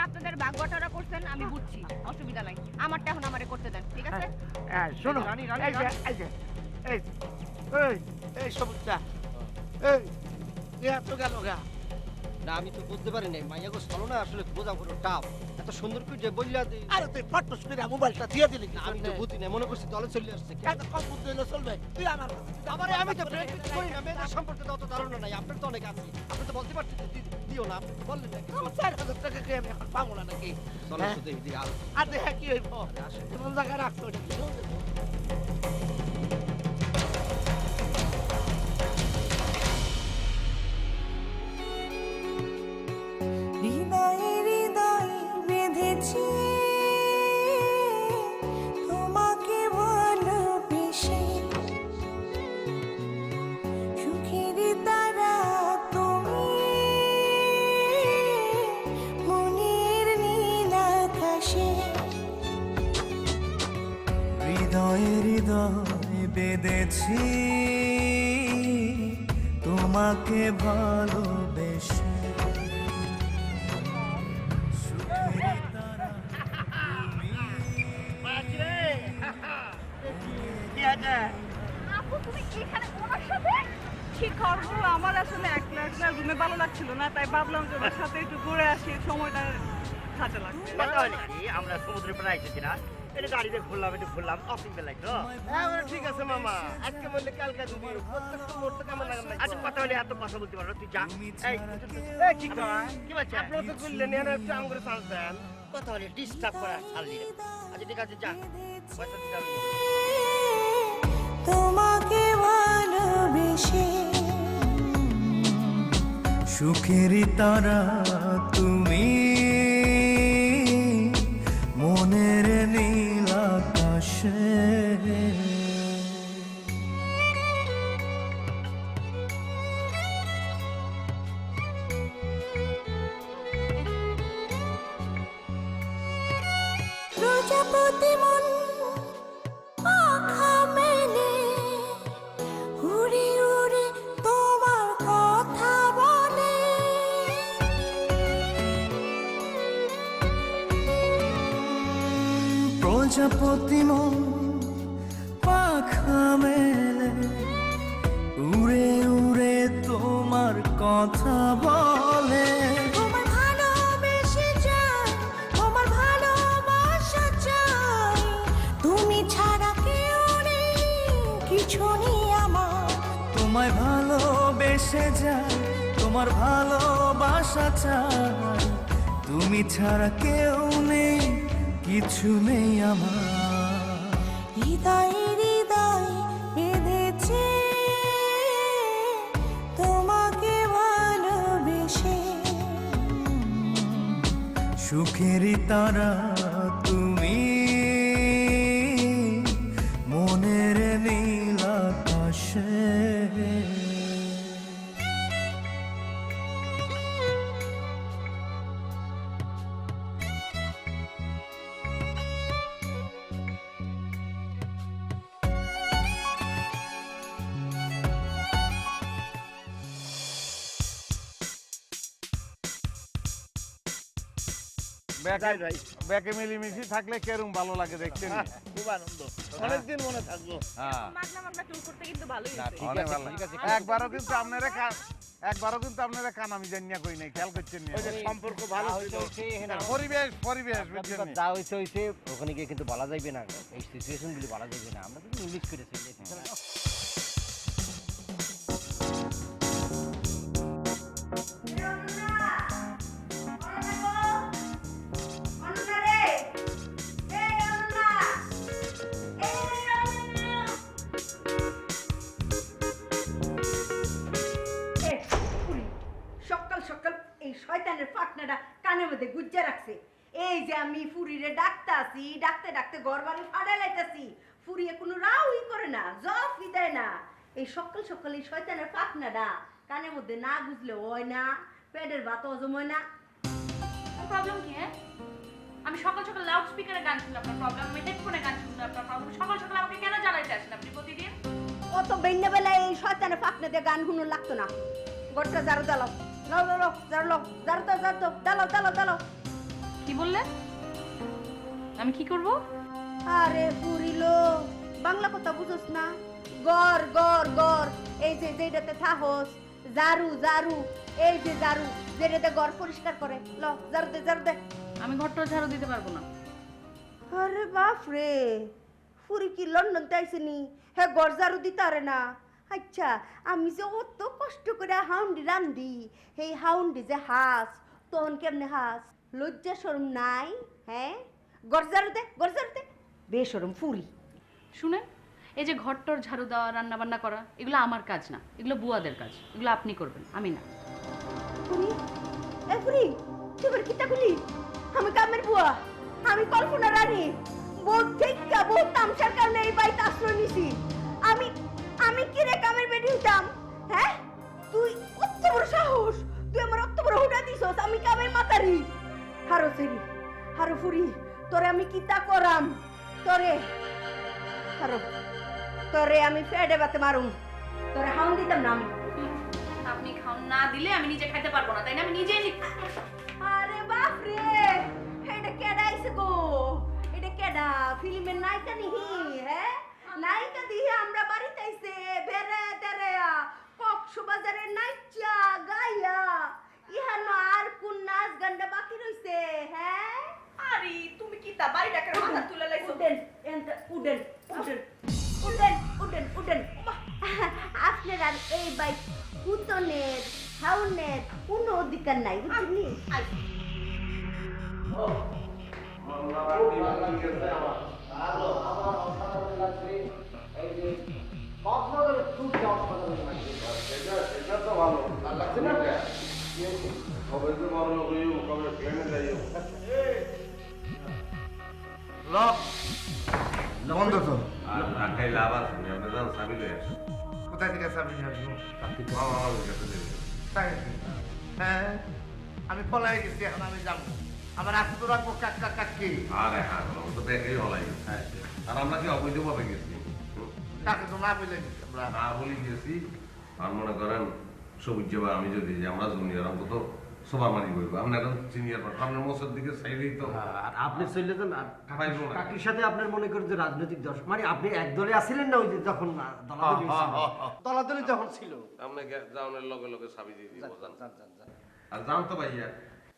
আপনাদের ভাগ বাটোয়ারা করছেন, আমি বুঝছি। অসুবিধা নাই। আমারটা এখন আমারে করতে দেন, ঠিক আছে? শোনো রানী, এই যে এই যে এই এই এই সবুজটা এই এত গেল গা। না আমি তো বুঝতে পারি নাই, মাইয়া গো চলো না, আসলে বোঝা বড় টাফ। এত সুন্দর করে যে বললা দিই। আরে তুই ফটফট করে মোবাইলটা দিয়ে দিলি না আমি তো বুঝি না, মনে করছি দলে চলে আসছে। এত কম বুদ্ধি হলে চলবে? তুই আমার আমারে আমি তো ব্রেক করি না, মেয়েদের সম্পর্কে তো অত ধারণা নাই। আপনার তো অনেক আছে, আপনি তো বলতে পারতেন দিও না, আপনি বললেন না কিছু। আমার 4,000 টাকা কে আমি এখন পাবো না নাকি? চলো তো দেখি আর আর দেখা কি হইব? তোমার জায়গায় রাখতো নাকি? হৃদয়ে হৃদয় বেঁধেছি তোমাকে ভালোবেসে, সুখের তারা তুমি মনের নীল আকাশে। হৃদয়ে হৃদয় বেঁধেছি তোমাকে ভালোবেসে সুখের তারা আপু তুমি এখানে ওনার সাথে কি করবো? আমার আসলে একলা একলা রুমে ভালো লাগছিল না, তাই ভাবলাম যে ওর সাথে একটু ঘুরে আসি, সময়টা কাজে লাগবে। আমরা সমুদ্রের পাড়ে আইতেছি না, এটা গাড়িতে ঘুরলাম, একটু ঘুরলাম, অসুবিধা লাগতো। হ্যাঁ ঠিক আছে মামা, আজকে বললে কালকে দিবি, প্রত্যেকটা মুহূর্তে কেমন লাগবে? আচ্ছা কথা বলে এত কথা বলতে পারো, তুই যা। এই কি কয়? কি বলছে? আপনারা তো বললেন এর একটু আঙ্গুরে চান্স দেন, কথা বলে ডিস্টার্ব করার ছাড়লি না। আচ্ছা ঠিক আছে যা, পয়সা দিতে হবে। তোমাকে ভালোবেসে সুখের তারা তুমি মনের নীল আকাশে। প্রজাপতি মন পাখা মেলে উড়ে উড়ে তোমার কথা বলে। প্রজাপতি মন পাখা মেলে উড়ে উড়ে তোমার কথা বলে। তোমার ভালোবেসে যাই, তোমার ভালোবাসা চাই, তুমি ছাড়া কেউ নেই, কিছু নেই আমার। তোমায় ভালোবেসে যায়, তোমার ভালোবাসা চাই, তুমি ছাড়া কেউ নেই, কিছু নেই আমার। হৃদয়ে হৃদয় বেঁধেছে তোমাকে ভালোবেসে, সুখেরই তারা তুমি মনের নীল আকাশে। ব্যাকে মিলিমিশি থাকলে কেরম ভালো লাগে দেখতে নি? খুব আনন্দ, অনেকদিন মনে থাকবো। হ্যাঁ মাগনা মাগনা টুর করতে কিন্তু ভালোই না, হয়েছে ঠিক অনেক আছে, ভালো। ঠিক আছে। একবারও কিন্তু আপনারা কান আমি জানিয়া কই নাই, খেয়াল করছেন নি? ওই যে সম্পর্ক ভালো ছিল, পরিবেশ বুঝছেন নি? যা হয়েছে হয়েছে, ওখানে গিয়ে কিন্তু বলা যাইবে না, এই সিচুয়েশন গুলি বলা যাইবে না, আমরা কিন্তু ইংলিশ করেছি। সকাল সকাল এই শয়তানের ফাটনাটা কানের মধ্যে গুজ্জা রাখছে। এই যে আমি ফুরিরে ডাকতে আসি, ডাকতে ডাকতে ঘর বাড়ি ফাড়া লাইতাছি, ফুরিয়ে কোনো রাউই করে না, জফই দেয় না। এই সকাল সকাল এই শয়তানের ফাটনাটা কানের মধ্যে না গুজলে হয় না, পেটের ভাত হজম হয় না। প্রবলেম কি? হ্যাঁ, আমি সকাল সকাল লাউড স্পিকারে গান শুনলে আপনার প্রবলেম, আমি হেডফোনে গান শুনলে আপনার প্রবলেম, সকাল সকাল আমাকে কেন জ্বালাইতে আসেন আপনি প্রতিদিন? অত বেন্যা বেলায় এই শয়তানের ফাটনা দিয়ে গান শুনো লাগতো না। ঘরটা ঝাড়ু দালাও, লাও লাও লাও, ঝাড়ু লাও, ঝাড়ু দাও, ঝাড়ু দাও, দালাও দালাও দালাও। কি বললেন? আমি কি করব? আরে পুরিলো, বাংলা কথা বুঝোস না? গর গর গর, এই যে যেটাতে থাহস, ঝাড়ু ঝাড়ু, এই যে ঝাড়ু যেটাতে ঘর পরিষ্কার করে, ল ঝাড়ু দে ঝাড়ু দে। আমি ঘরটা ঝাড়ু দিতে পারবো না। আরে বাপ রে, পুরি কি লন্ডন তাইছিনি? হ্যাঁ, ঘর ঝাড়ু দিতে পারে না? আচ্ছা, আমি যে অত কষ্ট করে হাউন্ডি রান্ধি, এই হাউন্ডি যে হাস, তখন কেমনে হাস? লজ্জা শরম নাই? হ্যাঁ, ঘর ঝাড়ু দে, ঘর ঝাড়ু দে, বেশরম ফুরি। শুনেন, এই যে ঘরটর ঝাড়ু দেওয়া, রান্না বান্না করা, এগুলো আমার কাজ না, এগুলো বুয়াদের কাজ, এগুলো আপনি করবেন, আমি না। ফুরি, এ ফুরি, তুই কিতা গুলি? আমি কামের বুয়া, আমি কল্পনা রানী, বহুত দেখা বহুত তামসার কারণে এই বাড়িতে আশ্রয় নিছি। আমি কি রে কামের বেটি হইতাম? হ্যাঁ, তুই অত বড় সাহস, তুই আমার অত বড় হুডা দিছস, আমি কামের মাতারি। হারো সেরি, হারো ফুরি, তোরে আমি কিতা করাম? তোরে হারো, তোরে আমি ফেডে বাতে মারুম, তোরে হাউন দিতাম না আমি। আপনি খাওন না দিলে আমি নিজে খাইতে পারবো না, তাই না? আমি নিজেই আরে বাপ রে, এটা কেডা আইছে গো? এটা কেডা? ফিল্মের নায়িকা নিহি? হ্যাঁ, নায়িকা দিয়ে আমরা বাড়িতে আইছে, বেরে তেরেয়া কক্সবাজারের নাইচা গাইয়া, ইহানো আর কোন নাচ গানটা বাকি রইছে? হ্যাঁ, আরে তুমি কি তা বাড়িটাকে মাথা তুলে লাইছো? Wooden and wooden wooden wooden wooden wooden. আপনার আর এই বাইক কুতনের হাউনের কোনো অধিকার নাই, বুঝলি? বন্ধ তো। আর রাখাই লাভ আছে না, আপনি জান চাবি লয়ে আসেন। কোথায় থেকে চাবি নিয়ে আসবো? মামা মামার কাছে দেবেন। তাই নাকি? হ্যাঁ, আমি পলাই গেছি, এখন আমি যাবো। আমার আস্তে তো রাখবো কাকা কাকি। আরে হ্যাঁ, ও তো ব্যাকেই হলাই। আর আমরা কি অবৈধভাবে গেছি? কাকে তো না বলে গেছি আমরা। না বলি গেছি, আর মনে করেন সবুজ বা আমি যদি যে আমরা জুনিয়র, আমাকে তো সবার মারি করবো। আপনি এখন সিনিয়র, আপনার মোসের দিকে সাইডেই তো আর আপনি চলে যান, আর পাইবো না। কাকির সাথে আপনার মনে করেন যে রাজনৈতিক দর্শক, মানে আপনি এক দলে আসছিলেন না, ওই যে যখন দলাদলি ছিল। দলাদলি যখন ছিল। আপনি যাওনের লগে লগে চাবি দিয়ে দিব, জান। যান, যান, যান। আর জান তো ভাইয়া,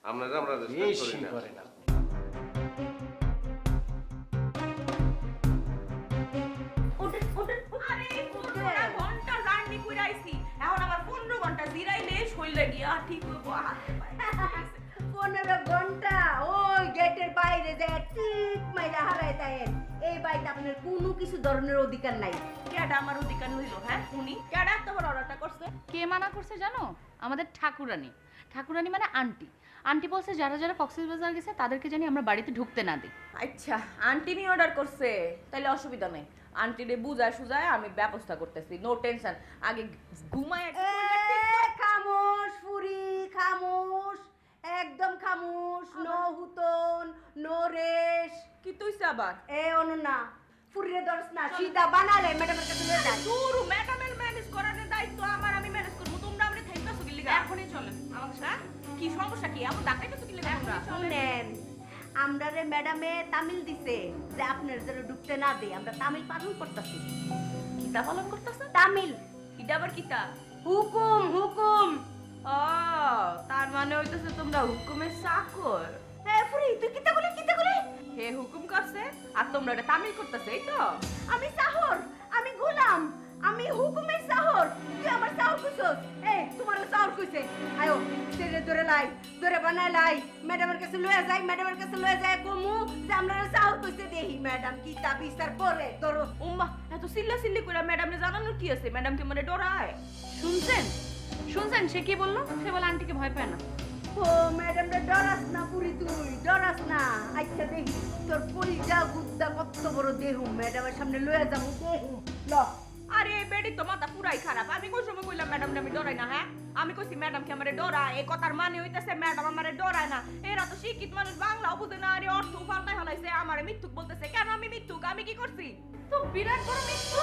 আপনারা আমরা রেসপেক্ট বেশি করি না। করে না। উডেন উডেন আরে 15 ঘন্টা জার্নি কইরা আইছি, এখন আবার 15 ঘন্টা জিরাইলে শরীরে গিয়া ঠিক হইব। 15 ঘন্টা ওই গেটের বাইরে যায় ঠিক মাইরা হারায় তাইন। এই বাড়িতে আপনার কোনো কিছু ধরনের অধিকার নাই। কেডা আমার অধিকার হইল? হ্যাঁ, উনি কেডা এত বড় অর্ডারটা করছে? কে মানা করছে জানো? আমাদের ঠাকুরানী। ঠাকুরানী মানে আন্টি। আন্টি বলছে যারা যারা কক্সবাজার গেছে তাদেরকে জানি আমরা বাড়িতে ঢুকতে না দিই। আচ্ছা আন্টি নি অর্ডার করছে তাহলে অসুবিধা নেই, আন্টিরে বুঝায় সুজায় আমি ব্যবস্থা করতেছি, নো টেনশন। আগে ঘুমায় খামোশ ফুরি খামোশ, একদম খামোশ, নো হুতন নো রেশ। কি তুইছে আবার? এ অনন্যা ফুরিরে দরস না, সিধা বানালে ম্যাডামের কাছে নিয়ে যাই। দূর ম্যাডামের ম্যানেজ করার দায়িত্ব আমার, আমি ম্যানেজ করব। তোমরা আমরে থাইকাছো কি লাগা? এখনই চলেন আমাদের হ্যাঁ সাথে। কি সমস্যা কি? আমার ডাকাইতেছো কি লাগা তোমরা? শুনেন আমরারে ম্যাডামে তামিল দিছে যে আপনার যারা ঢুকতে না দেই, আমরা তামিল পালন করতেছি। কিতা পালন করতেছে? তামিল। কিটা আবার কিতা? হুকুম হুকুম। ও তার মানে হইতেছে তোমরা হুকুমের চাকর। হ্যাঁ ফুরি তুই কিতা বলি কিতা বলি? হে হুকুম করছে আর তোমরা এটা তামিল করতেছে, এই তো? আমি চাহর, আমি গোলাম, আমি হুকুমের চাহর। তুই আমার চাহর কইছস? এই তোমার চাহর কইছে? আয়ো সেরে ধরে লাই, ধরে বানায় লাই, ম্যাডামের কাছে লয়ে যাই, ম্যাডামের কাছে লয়ে যায় কমু যে আমরা চাহর কইছে। দেহি ম্যাডাম কি তা বিচার করে ধরো। উম্মা এত সিল্লা সিল্লি করে ম্যাডামরে জানানোর কি আছে? ম্যাডাম কি মানে ডরায়? শুনছেন শুনছেন সে কি বললো? সে বলে আন্টিকে ভয় পায় না। ও ম্যাডাম রে ডরাস না পুরি, তুই ডরাস না। আচ্ছা দেখি তোর পরিজা গুদ্দা কত বড় দেহু, ম্যাডামের সামনে লয়ে যাবো দেহু ল। আরে বেডি তো মাথা পুরাই খারাপ। আমি কোন সময় কইলাম ম্যাডাম আমি ডরাই না? হ্যাঁ আমি কইছি ম্যাডাম কি আমারে ডরায়? এই কথার মানে হইতাছে ম্যাডাম আমারে ডরায় না। এরা তো শিক্ষিত মানুষ, বাংলাও বুঝে না। আরে অর্থ পাল্টাই হলাইছে, আমারে মিথ্যুক বলতেছে। কেন আমি মিথ্যুক? আমি কি করছি? তো বিরাট বড় মিথ্যু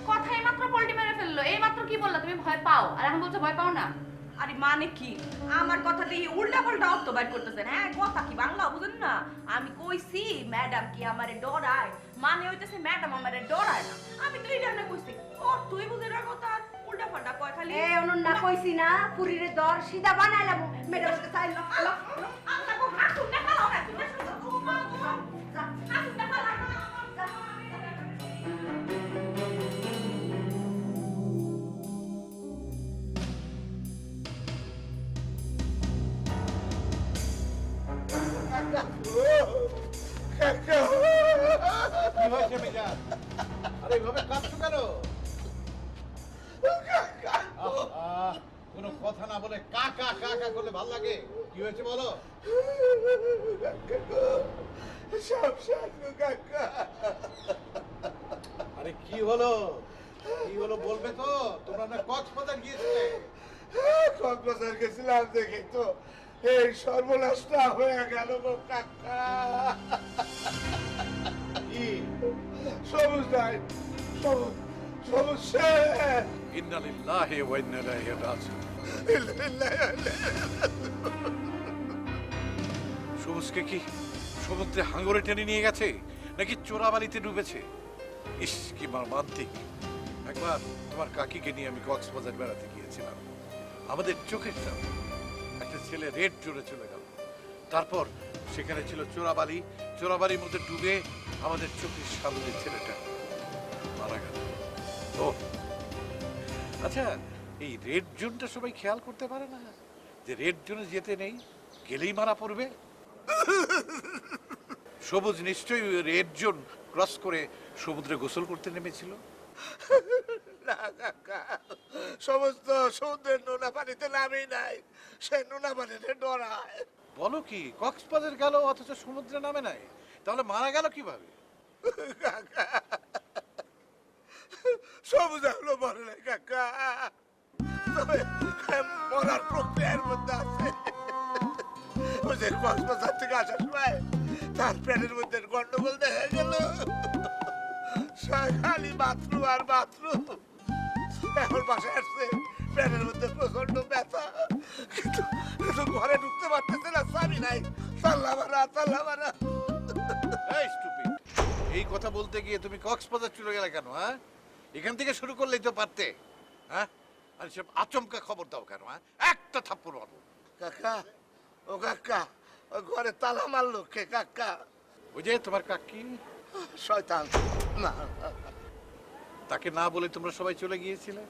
কথাই মাত্র পল্টি মেরে ফেললো। এই মাত্র কি বললা তুমি ভয় পাও, আর এখন বলছো ভয় পাও না? আরে মানে কি? আমার কথা দিয়ে উল্টা পাল্টা অর্থ বাইর করতেছেন। হ্যাঁ কথা কি বাংলা বুঝেন না? আমি কইছি ম্যাডাম কি আমারে ডরায়, মানে হইতেছে ম্যাডাম আমারে ডরায় না। আমি তো এইটা না কইছি, ও তুই বুঝে না কথা উল্টা পাল্টা কয় খালি। এ অনন্যা কইছি না পুরিরে দর সিধা বানাইলাম ম্যাডামের কাছে আইলো। আমরা কো হাসুন না খাও না, তুমি শুনো ও মা গো হাসুন না খাও না। কোনো কথা না বলে কাকা কাকা করলে ভাল লাগে। কি হয়েছে বলো? আরে কি হলো? কি হলো বলবে তো? তোমরা না কক্সবাজার গিয়েছিলে? কক্সবাজার গেছিলাম দেখি তো এই সর্বনাশটা হয়ে গেল গো কাকা। কি সবুজ নাই, সবুজ সবুজ শেষ। ইন্না লিল্লাহি ওয়া ইন্না ইলাইহি রাজিউন। সবুজকে কি সমুদ্রে হাঙ্গরে টেনে নিয়ে গেছে নাকি চোরাবালিতে ডুবেছে? ইস কি মর্মান্তিক। একবার তোমার কাকিকে নিয়ে আমি কক্সবাজার বেড়াতে গিয়েছিলাম। আমাদের চোখের সামনে একটা ছেলে রেড জোরে চলে গেল। তারপর সেখানে ছিল চোরাবালি, চোরাবালির মধ্যে ডুবে আমাদের চোখের সামনে ছেলেটা মারা গেল। ও আচ্ছা, এই রেড জোনটা সবাই খেয়াল করতে পারে না যে রেড জোনে যেতে নেই, গেলেই মারা পড়বে। সবুজ নিশ্চয়ই রেড জোন ক্রস করে সমুদ্রে গোসল করতে নেমেছিল। না কাকা, সমস্ত সমুদ্রের নোনা পানিতে নামেই নাই, সে নোনা পানিতে ডরায়। বলো কি? কক্সবাজার গেল অথচ সমুদ্রে নামে নাই, তাহলে মারা গেল কিভাবে? কাকা সবুজ হলো মরে নাই কাকা, তবে মরার প্রক্রিয়ার মধ্যে আছে। ওই যে কক্সবাজার থেকে আসার সময় তার প্যানের মধ্যে গন্ডগোল দেখা গেল, খালি বাথরুম আর বাথরুম। এখন বাসায় আসছে, প্যানের মধ্যে প্রচন্ড ব্যথা, কিন্তু ঘরে ঢুকতে পারতেছে না, স্বামী নাই, চাল্লা মারা চাল্লা মারা। এই stupid, এই কথা বলতে গিয়ে তুমি কক্সবাজার চলে গেলে কেন? হ্যাঁ, এখান থেকে শুরু করলেই তো পারতে। হ্যাঁ, আর সব আচমকা খবর দাও কেন? হ্যাঁ, একটা থাপ্পড় মারবো। কাকা, ও কাকা, ওই ঘরে তালা মারলো কে কাকা? ওই যে তোমার কাকি, শয়তান। না, তাকে না বলে তোমরা সবাই চলে গিয়েছিলে।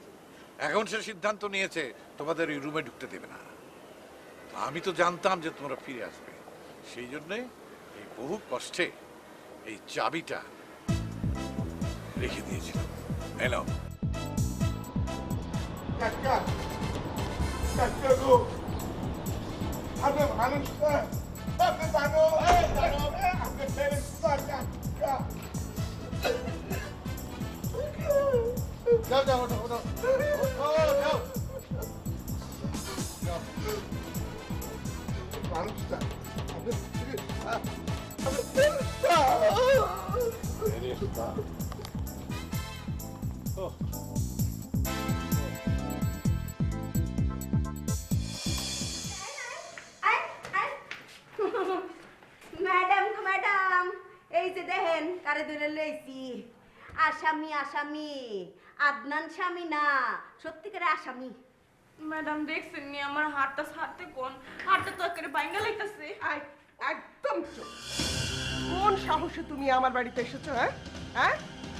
এখন সে সিদ্ধান্ত নিয়েছে তোমাদের ওই রুমে ঢুকতে দেবে না। আমি তো জানতাম যে তোমরা ফিরে আসবে, সেই জন্যে এই বহু কষ্টে এই চাবিটা রেখে দিয়েছিলাম। এলো কাকা, কাকা গো, আমি মানুষ না, আপনি জানো, আপনি ফেরেশতা না। যাও যাও ওঠো ওঠো যাও মানুষ না, আপনি ফেরেশতা। ম্যাডাম গো ম্যাডাম, এই যে দেখেন কারে ধরে লইছি। আসামি আসামি, আদনান স্বামী না, সত্যিকারে আসামি। ম্যাডাম দেখছেন নি আমার হাতটা ছাড়তে কোন হাতটা তো একেবারে বাইঙ্গা লাইতাছে। একদম চুপ। কোন সাহসে তুমি আমার বাড়িতে এসেছো? হ্যাঁ হ্যাঁ,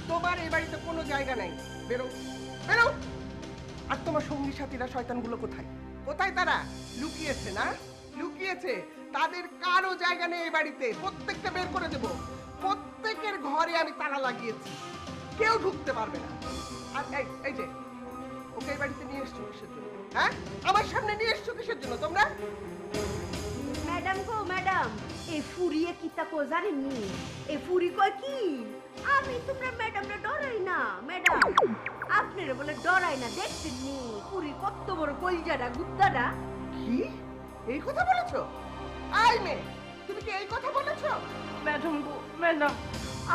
তোমার এই বাড়িতে কোনো জায়গা নাই, বেরো বেরো। আর তোমার সঙ্গী সাথীরা শয়তানগুলো কোথায়? কোথায় তারা? লুকিয়েছে না? লুকিয়েছে। তাদের কারো জায়গা নেই এই বাড়িতে, প্রত্যেকটা বের করে দেব। প্রত্যেকের ঘরে আমি তালা লাগিয়েছি, কেউ ঢুকতে পারবে না। আর এই যে ওকে এই বাড়িতে নিয়ে এসছো কিসের জন্য? হ্যাঁ, আমার সামনে নিয়ে এসছো কিসের জন্য তোমরা? ম্যাডাম গো ম্যাডাম, এই ফুরিয়ে কিতা কো জানেননি? এই ফুরি কয় কি, আমি তোমরা ম্যাডামরা ডরাই না। ম্যাডাম আপনারা বলে ডরাই না, দেখছেন নি ফুরি কত বড় কলজাটা গুত্তাটা। কি এই কথা বলেছো? আই মেয়ে, তুমি কি এই কথা বলেছো? ম্যাডাম গো ম্যাডাম,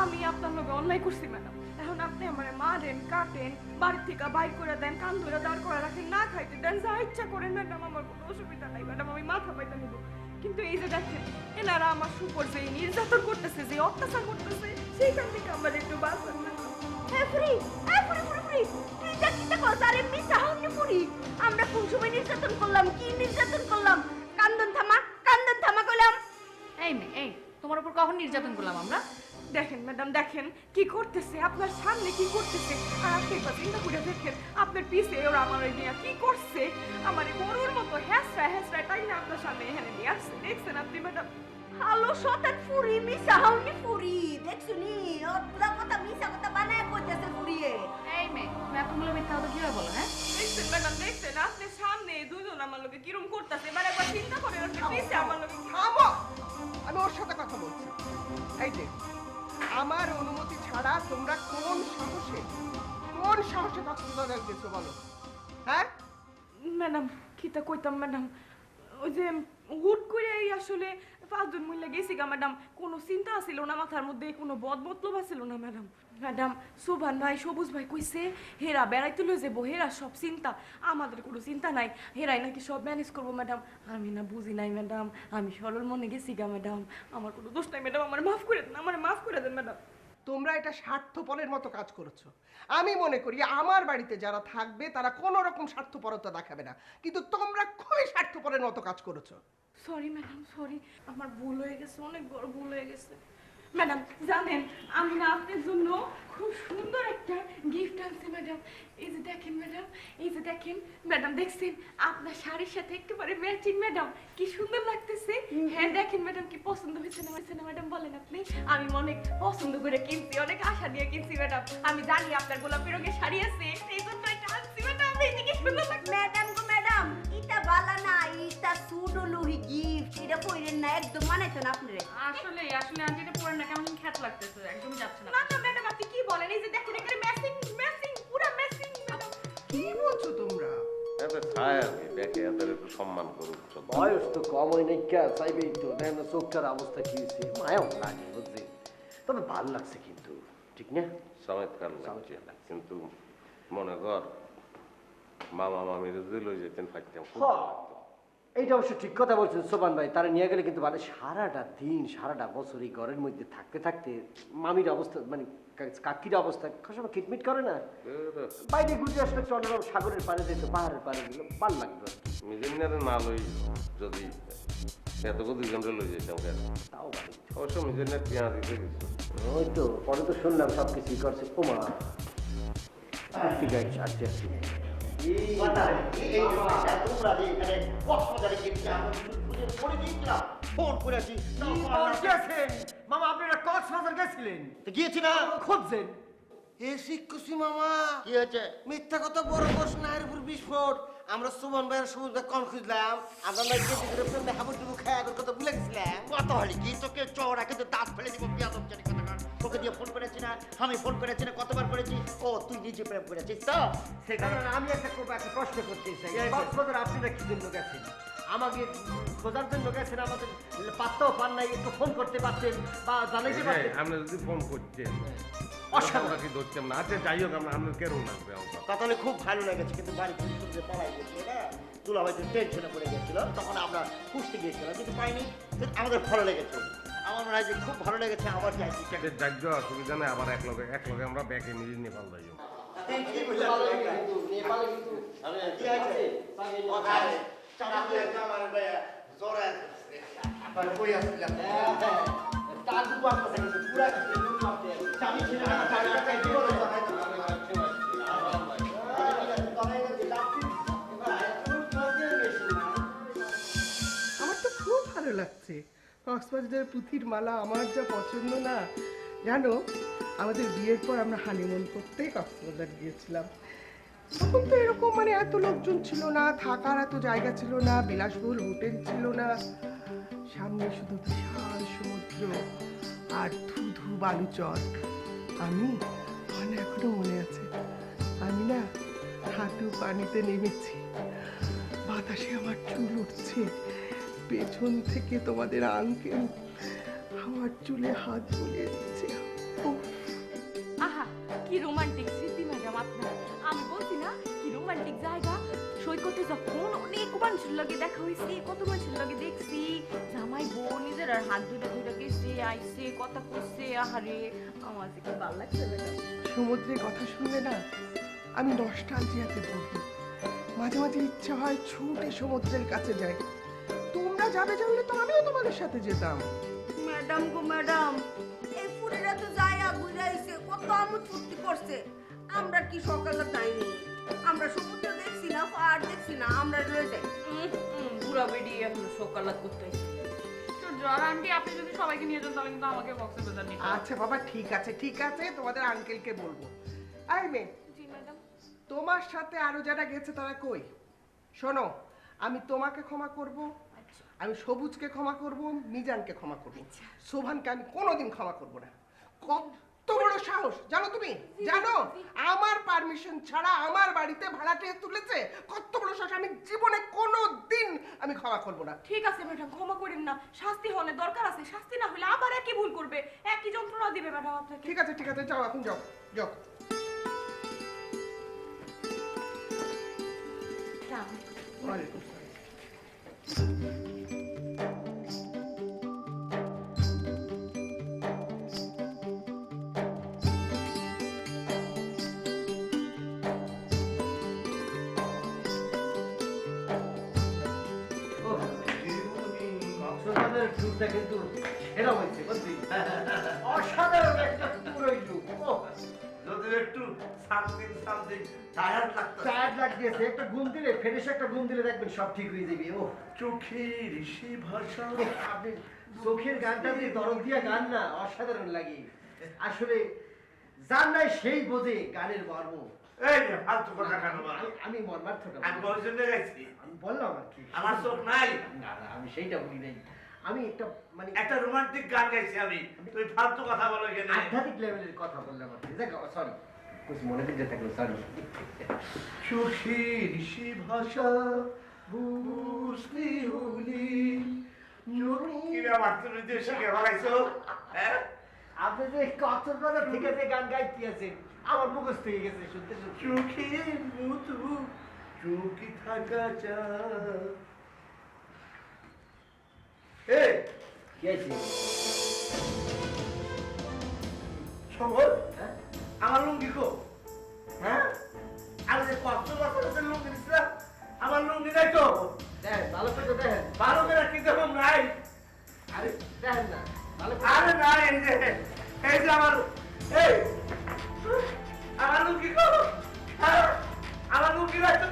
আমি আপনার লগে অন্যায় করছি ম্যাডাম। এখন আপনি আমারে মারেন, কাটেন, বাড়ি থেকে বাইর করে দেন, কান ধরে দাঁড় করে রাখেন, না খাইতে দেন, যা ইচ্ছা করেন ম্যাডাম, আমার কোনো অসুবিধা নাই ম্যাডাম, আমি মাথা পাইতে নিব। কিন্তু এই যে দেখেন এনারা আমার সুপর যে নির্যাতন করতেছে, যে অত্যাচার করতেছে, সেইখান থেকে আমার একটু বাঁচান ম্যাডাম। ফুরি ফুরি ফুরি ফুরি, তুই যা কিতা কস? আরে মিছা হচ্ছে ফুরি, আমরা কোন সময় নির্যাতন করলাম, কি নির্যাতন করলাম? কান্দন থামা কইলাম। এই মেয়ে, এই তোমার উপর কখন নির্যাতন করলাম আমরা? দেখেন ম্যাডাম, দেখেন কি করতেছে, আপনার সামনে কি করতেছে, আর আপনি একবার চিন্তা করে দেখেন আপনার পিছে ওরা আমার ওই নিয়ে কি করছে, আমার গরুর মতো হ্যাঁসরা তাই না আপনার সামনে এখানে নিয়ে আসছে, দেখছেন আপনি ম্যাডাম? হ্যালো শতান ফুরি, মিছা হওনি ফুরি, দেখছুনি ওর পুরা কথা মিছা কথা বানায় কইতেছে ফুরিয়ে। এই মেয়ে, তুমি এতগুলো মিথ্যা কথা কিভাবে বলো? হ্যাঁ দেখছেন ম্যাডাম, দেখছেন আপনি সামনে দুজন আমার লোকে কিরম করতেছে, মানে একবার চিন্তা করেন আপনি পিছে আমার লোকে কি। থামো, আমি ওর সাথে কথা বলছি। এই যে আমার অনুমতি ছাড়া তোমরা কোন সাহসে কক্সবাজার গেছো বলো? হ্যাঁ ম্যাডাম কিতা কইতাম ম্যাডাম, ওই যে হুট করে আসলে 5 জন মহিলা গেছি গা ম্যাডাম, কোনো চিন্তা ছিল না মাথার মধ্যে, কোনো বদ মতলব ছিল না ম্যাডাম। ম্যাডাম সুভান ভাই, সবুজ ভাই কইছে হেরা বেড়াইতে লয়ে যাবো, হেরা সব চিন্তা, আমাদের কোনো চিন্তা নাই, হেরাই নাকি সব ম্যানেজ করবো ম্যাডাম। আমি না বুঝি নাই ম্যাডাম, আমি সরল মনে গেছি গা ম্যাডাম, আমার কোনো দোষ নাই ম্যাডাম, আমার মাফ করে দেন, আমার মাফ করে দেন ম্যাডাম। তোমরা এটা স্বার্থপরের মতো কাজ করেছো। আমি মনে করি আমার বাড়িতে যারা থাকবে তারা কোনো রকম স্বার্থপরতা দেখাবে না, কিন্তু তোমরা খুবই স্বার্থপরের মতো কাজ করেছো। সরি ম্যাডাম, সরি, আমার ভুল হয়ে গেছে, অনেক বড় ভুল হয়ে গেছে ম্যাডাম। জানেন আমি না আপনার জন্য খুব সুন্দর একটা গিফট আনছি ম্যাডাম, এই যে দেখেন ম্যাডাম, এই যে দেখেন ম্যাডাম, দেখছেন আপনার শাড়ির সাথে একেবারে ম্যাচিং ম্যাডাম, কি সুন্দর লাগতেছে। হ্যাঁ দেখেন ম্যাডাম, কি পছন্দ হয়েছে না ম্যাডাম বলেন আপনি? আমি অনেক পছন্দ করে কিনছি, অনেক আশা দিয়ে কিনছি ম্যাডাম, আমি জানি আপনার গোলাপি রঙের শাড়ি আছে, এই জন্য এটা আনছি ম্যাডাম, এইদিকে সুন্দর লাগছে। ম্যাডাম গো ম্যাডাম, ইটা বালা না, ইটা সুডলুহি গিফট, এটা কইরেন না, একদম মানাইতো না আপনারে। আসলে আন্টি এটা পরে না কেমন খ্যাত লাগতেছে, একদমই যাচ্ছে না। না না ম্যাডাম, আপনি কি বলেন? এই যে দেখেন এখানে ম্যাচিং পুরো ম্যাচিং ম্যাডাম। কি বলছো তোমরা? এত ছায় আর কি, দেখে এদের একটু সম্মান করুক। বয়স তো কম হয় নাই, কে চাইবেই তো, দেখেন না চোখটার অবস্থা কি হয়েছে, মায়াও লাগে বুঝলি, তবে ভালো লাগছে কিন্তু, ঠিক না? চমৎকার লাগছে, কিন্তু মনে কর মামা মামির যদি লই যেতেন ফাইতাম, খুব ভালো লাগতো। এইটা অবশ্য ঠিক কথা বলছেন সোবান ভাই, তারা নিয়ে গেলে কিন্তু ভালো। সারাটা দিন সারাটা বছর এই ঘরের মধ্যে থাকতে থাকতে মামির অবস্থা, মানে কাকির অবস্থা সব কিটমিট করে না, বাইরে ঘুরতে আসলে চন্দ্র সাগরের পাড়ে যেত, পাহাড়ের পাড়ে গেল, ভালো লাগবে। মিজেনারে না লই যদি এত দুজন লই যেতাম কেন? তাও ভালো। অবশ্য মিজেনার পেঁয়াজ দিতে গেছে। ওই তো পরে তো শুনলাম সব কিছুই করছে। ওমা ঠিক আছে, আচ্ছা মামা আপনারা কক্সবাজার গেছিলেন? গিয়েছি না, খুঁজছেন। এ শিক্ষুসি মামা, কি হয়েছে? মিথ্যা কথা বড় বস না, এর উপর বিস্ফোট। আমরা সুমন ভাইয়ের সমুদ্রে কন খুঁজলাম আমরা না কেটে করে প্রেমে হাবুর ডুবু খায় আগের কথা ভুলে গেছিলাম কত হলি কি তোকে চওড়া কিন্তু দাঁত ফেলে দিব বিয়াদব জানি কথা কার তোকে দিয়ে ফোন করেছি না আমি ফোন করেছি না কতবার করেছি ও তুই নিজে প্রেম করেছিস তো সে কারণে আমি একটা প্রশ্ন করতে চাই কক্সবাজার আপনারা কি জন্য গেছেন আমাকে খোঁজার জন্য গেছেন আমাদের পাত্তাও পান নাই একটু ফোন করতে পারতেন বা জানাইতে পারতেন আমরা যদি ফোন করছেন অসাধারণ। আমরা কি ধরতাম না আচ্ছা যাই হোক আমরা আপনার কেরম লাগবে আমার তা তাহলে খুব ভালো লেগেছে কিন্তু বাড়ি থেকে যে পালাই গেছিল না তুলা হয়তো টেনশনে পড়ে গেছিল তখন আমরা খুঁজতে গিয়েছিলাম কিন্তু পাইনি কিন্তু আমাদের ভালো লেগেছে আমার মনে হয় যে খুব ভালো লেগেছে আবার চাইছি যাক অসুবিধা নেই আবার এক লগে আমরা ব্যাগে মিলিয়ে নেপাল যাই নেপালে কিন্তু কি আছে চালা দিয়ে আমার ভাই জোরে আর কই আসছিলাম তার দুটো আপনার থেকে পুরা কিন্তু আপনি চাবি ছিল না চাবিটা চাইতে বলে আমার তো খুব ভালো লাগছে কক্সবাজারের পুঁথির মালা আমার যা পছন্দ না জানো আমাদের বিয়ের পর আমরা হানিমুন করতে কক্সবাজার গিয়েছিলাম তখন তো এরকম মানে এত লোকজন ছিল না থাকার এত জায়গা ছিল না বিলাসবহুল হোটেল ছিল না সামনে শুধু বিশাল সমুদ্র আর ধু বালুচর আমি আমার এখনো মনে আছে আমি না হাঁটু পানিতে নেমেছি বাতাসে আমার চুল উঠছে পেছন থেকে তোমাদের আঙ্কেল আমার চুলে হাত বুলিয়ে দিচ্ছে উফ, আহা কি রোমান্টিক স্মৃতি ম্যাডাম আপনার আমি বলছি না কি রোমান্টিক জায়গা সৈকতে যখন অনেক মানুষের লগে দেখা হয়েছে কত মানুষের লগে দেখছি জামাই বউ নিজের আর হাত ধরে ধরে গেছে আইসে কথা করছে আহারে আমার যে কি ভালো লাগছে ম্যাডাম সমুদ্রের কথা শুনলে না আমি নস্টালজিয়াতে ভুগি মাঝে মাঝে ইচ্ছা হয় ছুটে সমুদ্রের কাছে যাই তোমরা যাবে জানলে তো আমিও তোমাদের সাথে যেতাম ম্যাডাম গো ম্যাডাম এই ফুরিরা তো যায়া ঘুরাইছে কত আমোদ ফুর্তি করছে আমরা কি সকালে টাইমে আমরা সমুদ্র দেখছি না আর দেখছি না আমরা রয়ে যাই বুড়া বেরিয়ে এখন সকালাত করতে জ্বর আন্টি আপনি যদি সবাইকে নিয়ে যান তাহলে কিন্তু আমাকে কক্সবাজার নিয়ে আচ্ছা বাবা ঠিক আছে তোমাদের আঙ্কেলকে বলবো আই মেয়ে জি ম্যাডাম তোমার সাথে আরো যারা গেছে তারা কই শোনো আমি তোমাকে ক্ষমা করব আমি সবুজকে ক্ষমা করব মিজানকে ক্ষমা করব শোভানকে আমি কোনোদিন ক্ষমা করব না কত বড় সাহস জানো তুমি জানো আমার পারমিশন ছাড়া আমার বাড়িতে ভাড়াটিয়া তুলেছে কত বড় সাহস আমি জীবনে কোনোদিন আমি ক্ষমা করব না ঠিক আছে ম্যাডাম ক্ষমা করেন না শাস্তি হলে দরকার আছে শাস্তি না হলে আবার একই ভুল করবে একই যন্ত্রণা দিবে ম্যাডাম আপনাকে ঠিক আছে যাও এখন যাও যাও ওয়ালাইকুম আসসালাম। কক্সবাজারের ট্যুরটা কিন্তু সেরা হয়েছে বুঝলি অসাধারণ একটা ট্যুর হইলো যদি একটু সামথিং টায়ার্ড লাগতো টায়ার্ড লাগতেছে একটা ঘুম দিলে ফ্রেশ একটা ঘুম দিলে দেখবেন সব ঠিক হয়ে যাবে ও চোখের সে ভাষা আপনি চোখের গানটা দিয়ে দরদ দিয়া গান না অসাধারণ লাগে আসলে যার নাই সেই বোঝে গানের মর্ম এই যে ফালতু কথা কেন আমি মর্মার্থটা আমি ওই জন্য গেছি আমি বললাম আর কি আমার চোখ নাই না আমি সেইটা বলি নাই আমি একটা মানে একটা রোমান্টিক গান গাইছি আমি তুই ফালতু কথা বলো এখানে আধ্যাত্মিক লেভেলের কথা বললাম আর কি সরি কিছু মনে দিতে থাকলো সরি চোখের সে ভাষা বুঝলি হলি কি ব্যাপার তুমি দেশে কে ভাগাইছো হ্যাঁ আপনি যে কক্সবাজার থেকে যে গান গাইতে আছেন আমার মুখস্থ হয়ে গেছে শুনতে শুনতে চোখের মতো চোখে থাকা চা এই কি আছে সবল হ্যাঁ আমার লুঙ্গি কো হ্যাঁ আমি যে কক্সবাজারের লুঙ্গি দিছিলাম আমার লুঙ্গি নাই তো দেখেন ভালো করে তো দেখেন ভালো করে কি দেখুন নাই আরে দেখেন না ভালো করে আরে না এই যে আমার এই আমার লুঙ্গি কো আমার লুঙ্গি নাই তো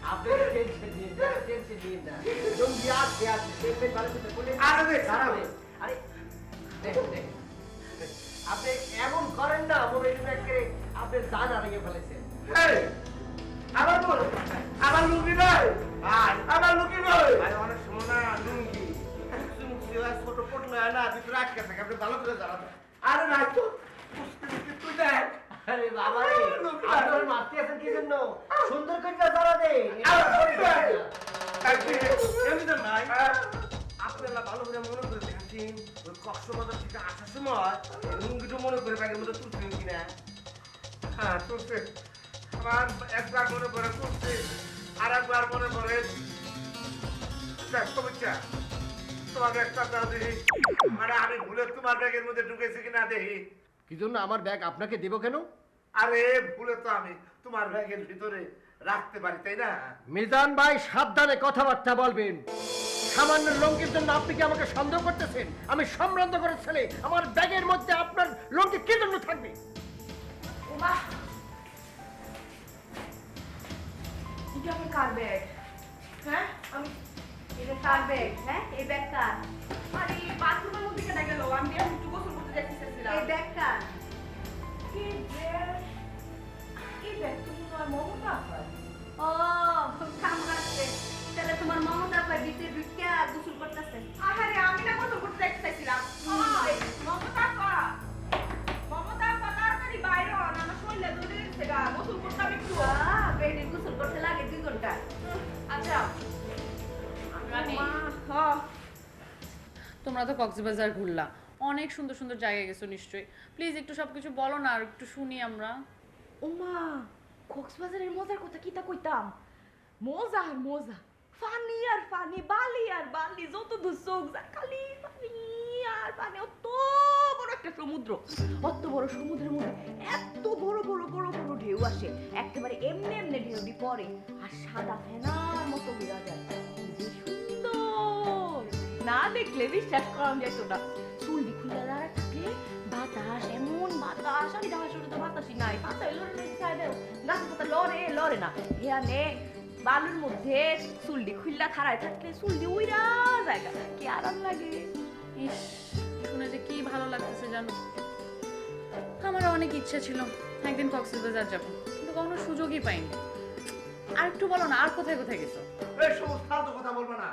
আপনি টেনশন নিন না জঙ্গি আছে দেখবেন ভালো করে বলে আরে দেখ দাঁড়াবে আরে দেখেন আপনি এমন করেন না মনে হয় আপনি জান হারিয়ে ফেলেছেন এই আমার বল লুঙ্গি নাই আমার লুঙ্গি নয় ভাই অনেক সময় না লুঙ্গি ছোট পটলো না ভিতরে আটকে থাকে আপনি ভালো করে জানাবেন। আরে নাই তো তুই দেখ আরে বাবা রে আপনার মারতে আছেন কি জন্য সুন্দর করে জানা দেন এমনি নাই আপনারা ভালো করে মনে করে দেখেন ওই কক্সবাজার থেকে আসার সময় লুঙ্গিটা মনে করে ব্যাগের মধ্যে তুলছিলেন কিনা? হ্যাঁ তুলছে আমার একবার মনে করে তুলছে আর একবার মনে করে সমস্যা তোমার ব্যাগটা দাও দেখি মানে আমি ভুলে তোমার ব্যাগের মধ্যে ঢুকেছি কিনা দেখি কি জন্য আমার ব্যাগ আপনাকে দেব কেন? আরে ভুলে তো আমি তোমার ব্যাগের ভিতরে রাখতে পারি তাই না মিজান ভাই সাবধানে কথাবার্তা বলবেন। সামান্য লঙ্কির জন্য আপনি কি আমাকে সন্দেহ করতেছেন? আমি সম্ভ্রান্ত করে ছেলে, আমার ব্যাগের মধ্যে আপনার লঙ্কি কি জন্য থাকবে? ওমা এটা আমার কার ব্যাগ? হ্যাঁ আমি এটা কার ব্যাগ? হ্যাঁ এই ব্যাগ কার? আরে বাথরুমের মধ্যে কেন গেল? আমি একটু গোসল করতে যাচ্ছিলাম। এই ব্যাগ কার? কি ব্যাগ? এই ব্যাগ তো তোমার মমতা আপার। ও কামড়াচ্ছে। তাহলে তোমার মমতা আপা ভিতরে ঢুকিয়া গোসল করতেছে। আরে আমি না গোসল করতে যাচ্ছিলাম। মমতা আপা তাড়াতাড়ি বাইরে হন, আমার শরীরে ধরে গেছে গা, গোসল করতাম একটু। বেডে গোসল করতে লাগে 2 ঘন্টা। আচ্ছা রানী, তোমরা তো কক্সবাজার ঘুরলা, অনেক সুন্দর সুন্দর জায়গায় গেছো নিশ্চয়ই। প্লিজ একটু সবকিছু বলো না, আর একটু শুনি আমরা। ওমা কক্সবাজারের মজার কথা কিতা কইতাম, মজা আর মজা, ফানি আর ফানি, বালি আর বালি, যত দূর চোখ যায় খালি পানি আর পানি। অত বড় একটা সমুদ্র, অত বড় সমুদ্রের মধ্যে এত বড় বড় বড় বড় ঢেউ আসে, একেবারে এমনি এমনি ঢেউ দি পড়ে আর সাদা ফেনার মতো হইয়া যায়। কি যে সুন্দর, না দেখলে বিশ্বাস করা যেত না। চুলটি খুলে দাঁড়া থাকলে বাতাস, এমন বাতাস, আমি ঢাকা শুরু তো বাতাসই নাই, পাতায় লড়ে গাছের পাতা লড়ে লড়ে না। হেয়ানে বালুর মধ্যে চুলটি খুললা খাড়ায় থাকলে চুলটি উইরা জায়গা, কি আরাম লাগে। ইস, শুনে যে কি ভালো লাগতেছে জানো। আমার অনেক ইচ্ছা ছিল একদিন কক্সবাজার যাব, কিন্তু কোনো সুযোগই পাইনি। আর একটু বলো না, আর কোথায় কোথায় গেছো? এই সমস্ত ফালতু কথা বলবো না।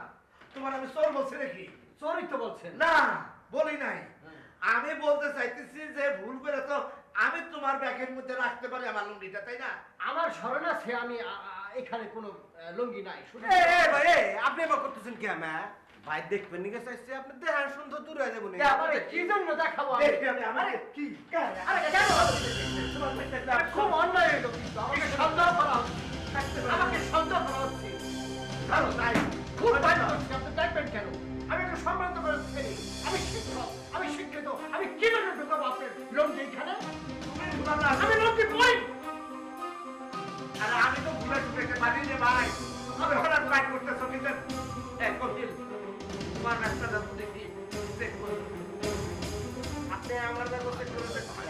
তোমার আমি চোর বলছি নাকি? চোরই তো বলছেন। না বলি নাই, আমি বলতে চাইতেছি যে ভুল করে তো আমি তোমার ব্যাগের মধ্যে রাখতে পারি আমার লুঙ্গিটা, তাই না? আমার স্মরণ আছে আমি এখানে কোনো লুঙ্গি নাই। শুধু ভাই আপনি এবার করতেছেন কি? আমি ভাই দেখবেন নিকে চাইছি আপনি দেখার সুন্দর দূর হয়ে যাবো কি জন্য দেখাবো? দেখি আমি আমাকে কি আরে কেন তোমার ব্যাগটা খুব অন্যায় হলো কিন্তু আমাকে সন্দেহ করা হচ্ছে। আমাকে সন্দেহ করা হচ্ছে। ভালো তাই খুব ভয় করছি, আপনি দেখবেন কেন? আমি একটু সম্ভ্রান্ত করে ছেলে, আমি শিক্ষক, আমি শিক্ষিত, আমি কি জন্য ঢুকাবো আপনার লঙ্গি এখানে? আমি লঙ্গি কই? আরে আমি তো ভুলে ঢুকেতে পারি রে ভাই, আমি হঠাৎ বাইক করতেছো কিন্তু কঠিন তোমার ব্যাগটা দাও দেখি চেক করো। আপনি আমার ব্যবস্থা করে দেখছেন।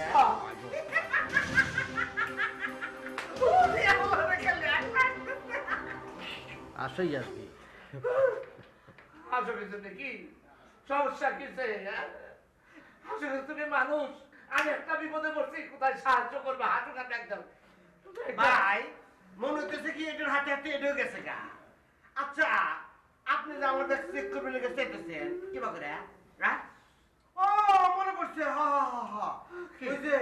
আসেই আসবি। আসলে কি সমস্যা কিসে? আসলে তুমি মানুষ, আমি একটা বিপদে পড়ছি, কোথায় সাহায্য করবে? হাঁটু না একদম ভাই মনে হচ্ছে কি এটার হাতে হাতে এটাও গেছে গা। আচ্ছা আপনি যে আমার কাছে চেক করবেন লেগে চেয়েছেন কি বা করে? ও মনে পড়ছে, হা হা হা ওই যে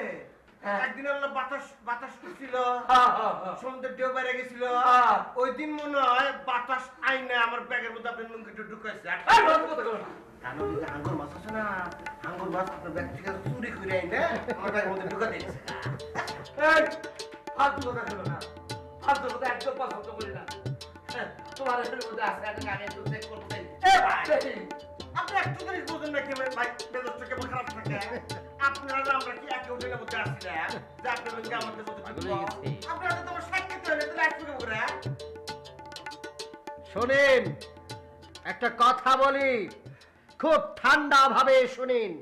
একদিন আল্লাহ বাতাস বাতাস করছিল, সমুদ্রের ঢেউ বেড়ে গেছিল, ওই দিন মনে হয় বাতাস আইনে আমার ব্যাগের মধ্যে আপনি লুঙ্গিটা ঢুকাইছে। আঙ্গুর মাছ আছে না, আঙ্গুর মাছ আপনার ব্যাগ থেকে চুরি করে আইনে আমার ব্যাগের মধ্যে ঢুকা দিয়েছে। ফালতু কথা ছিল না, ফালতু কথা একদম পছন্দ করি না। তোমার এর মধ্যে আছে, আমি আগে একটু চেক করতে আপনি একটু জিনিস বুঝেন না কি ভাই, মেজাজটা কেমন খারাপ থাকে? আপনারা আমরা কি একে হোটেলের মধ্যে আসছিলাম যে আপনার লুঙ্গি আমাদের মধ্যে ঢুকলো? আপনারা তো তোমার সাক্ষী হলে তো একটু করে। শোনেন একটা কথা বলি, খুব ঠান্ডা ভাবে শুনিন।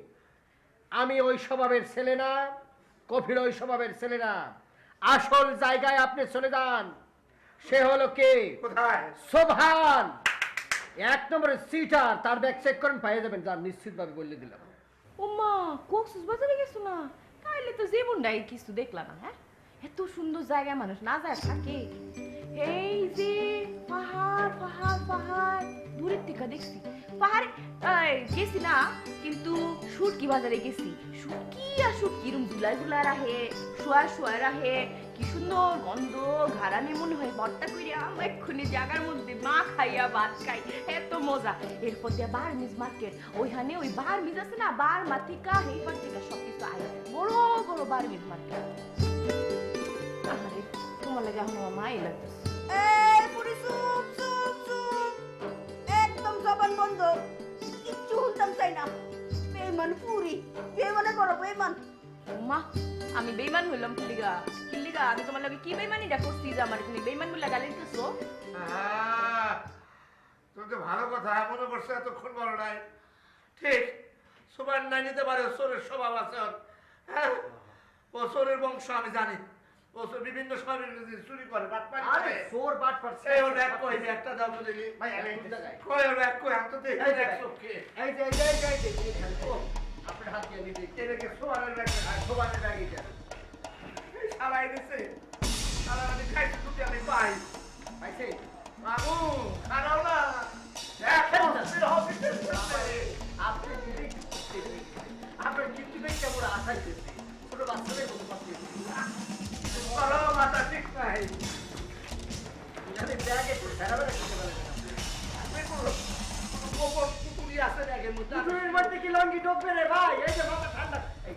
আমি ওই স্বভাবের ছেলে না, কফির ওই স্বভাবের ছেলে না। আসল জায়গায় আপনি চলে যান। সে হলো কে? কোথায়? সোভান, 1 নম্বরের সিটার। তার ব্যাগ চেক করেন, পেয়ে যাবেন। যান, নিশ্চিত ভাবে বলে দিলাম। ওমা কক্সবাজারে গেছো না? তাইলে তো জীবনটাই কিছু দেখলা না। হ্যাঁ, এত সুন্দর জায়গায় মানুষ না যায় থাকে। এই যে পাহাড় পাহাড় পাহাড় দূরের থেকে দেখছি পাহাড়ে গেছি না, কিন্তু শুটকি বাজারে গেছি। শুটকি আর শুটকি রুম ঝুলাই ঝুলাই রাহে, শোয়া শোয়া রাহে, কি সুন্দর গন্ধ, ঘাড়ানি মনে হয় ভর্তা করে আমরা এক্ষুনি জায়গার মধ্যে মা খাইয়া ভাত খাই, এত মজা। এরপর দিয়ে বার্মিজ মার্কেট, ওইখানে ওই বার্মিজ আছে না, বার্মা থেকে এইবার থেকে সবকিছু আয়, বড় বড় বার্মিজ মার্কেট। তোমার লাগে এখন আমার মাই লাগতেছে। এই পুরি চুপ চুপ চুপ, একদম জবান বন্ধ, কিচ্ছু শুনতাম চাই না। বেমান পুরি, বেমানে করো বেমান। মা আমি বেইমান হইলাম কিলিগা? কিলিগা আমি তোমার লাগে কি বেইমানিটা করছি যে আমার তুমি বেইমান বলে গালি দিতেছো? তুমি তো ভালো কথা মনে করছো, এতক্ষণ বলো নাই। ঠিক সুবান নাই নিতে পারে, চোরের স্বভাব আছে ওর। হ্যাঁ, ও চোরের বংশ আমি জানি। ও বিভিন্ন সময় বিভিন্ন জিনিস চুরি করে, বাটপাড়ি করে। চোর বাটপার। এই ওর ব্যাগ কই, একটা দাও তো দেখি। ভাই আমি কোন জায়গায়? কই ওর ব্যাগ কই, আমি তো দেখি এই ব্যাগ যে, চোখে। এই যে এখানে। ও, আপনার হাত দিয়ে নিতে। এটাকে সোয়ারের ব্যাগ, সোবানের ব্যাগ এটা। শালাই দিছে। শালা আমি খাইছি দুটি আমি পাই। পাইছে? মামু, খারাও না। এখন ফির অফিসে আপনি যদি আপনার কিন্তু দেখতে আমরা আশাই করছি, ছোট বাচ্চাদের কোনো পাচ্ছি বড় মাথা ঠিক নাই। এখানে ব্যাগে ফেরাবেন করতে পারেন আপনি কোনো গোপন পুতুলি আছে ব্যাগের মধ্যে? পুতুলের মধ্যে কি লঙ্গি ঢোকবে রে ভাই? এই যে মাথা ঠান্ডা। এই,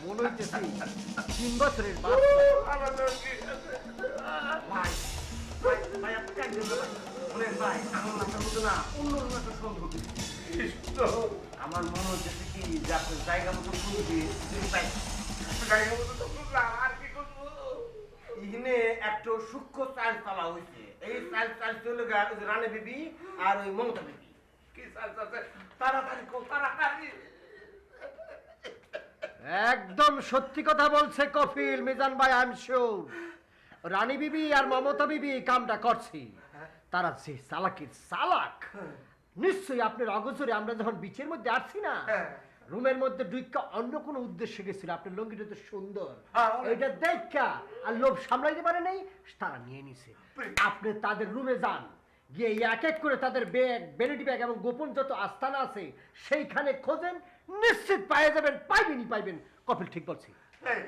মনে হইতেছি 3 বছরের বাচ্চা। আমার লঙ্গি আছে। ভাই ভাই আপনি কাঁদবেন না ভাই। বলেন ভাই, আমার মাথার মতো না অন্য একটা সন্দেহ করি। কৃষ্ণ, আমার মনে হচ্ছে কি যে আপনার জায়গা মতো পুরো দিয়ে তুমি পাই গায়ের মধ্যে তো বুঝলাম, আর কি করবো? এখানে একটা সূক্ষ্ম চাল চালা হয়েছে। এই চাল চলে গেছে রানী বিবি আর ওই মমতা বিবি। কি চালছে? তাড়াতাড়ি কো, তাড়াতাড়ি। একদম সত্যি কথা বলছে কফিল মিজান ভাই, আই এম শিওর রানী বিবি আর মমতা বিবি এই কামটা করছি। তারা যে চালাকের চালাক, নিশ্চয়ই আপনার অগোচরে আমরা যখন বিচের মধ্যে আসছি না, রুমের মধ্যে ঢুইকা অন্য কোনো উদ্দেশ্যে গেছিল। আপনার লঙ্গিটা তো সুন্দর, এটা দেখা আর লোভ সামলাইতে পারে নাই, তারা নিয়ে নিছে। আপনি তাদের রুমে যান, গিয়ে এক এক করে তাদের ব্যাগ, ভ্যানিটি ব্যাগ এবং গোপন যত আস্তানা আছে সেইখানে খোঁজেন, নিশ্চিত পাইয়ে যাবেন। পাইবেন। কপিল ঠিক বলছি। এই,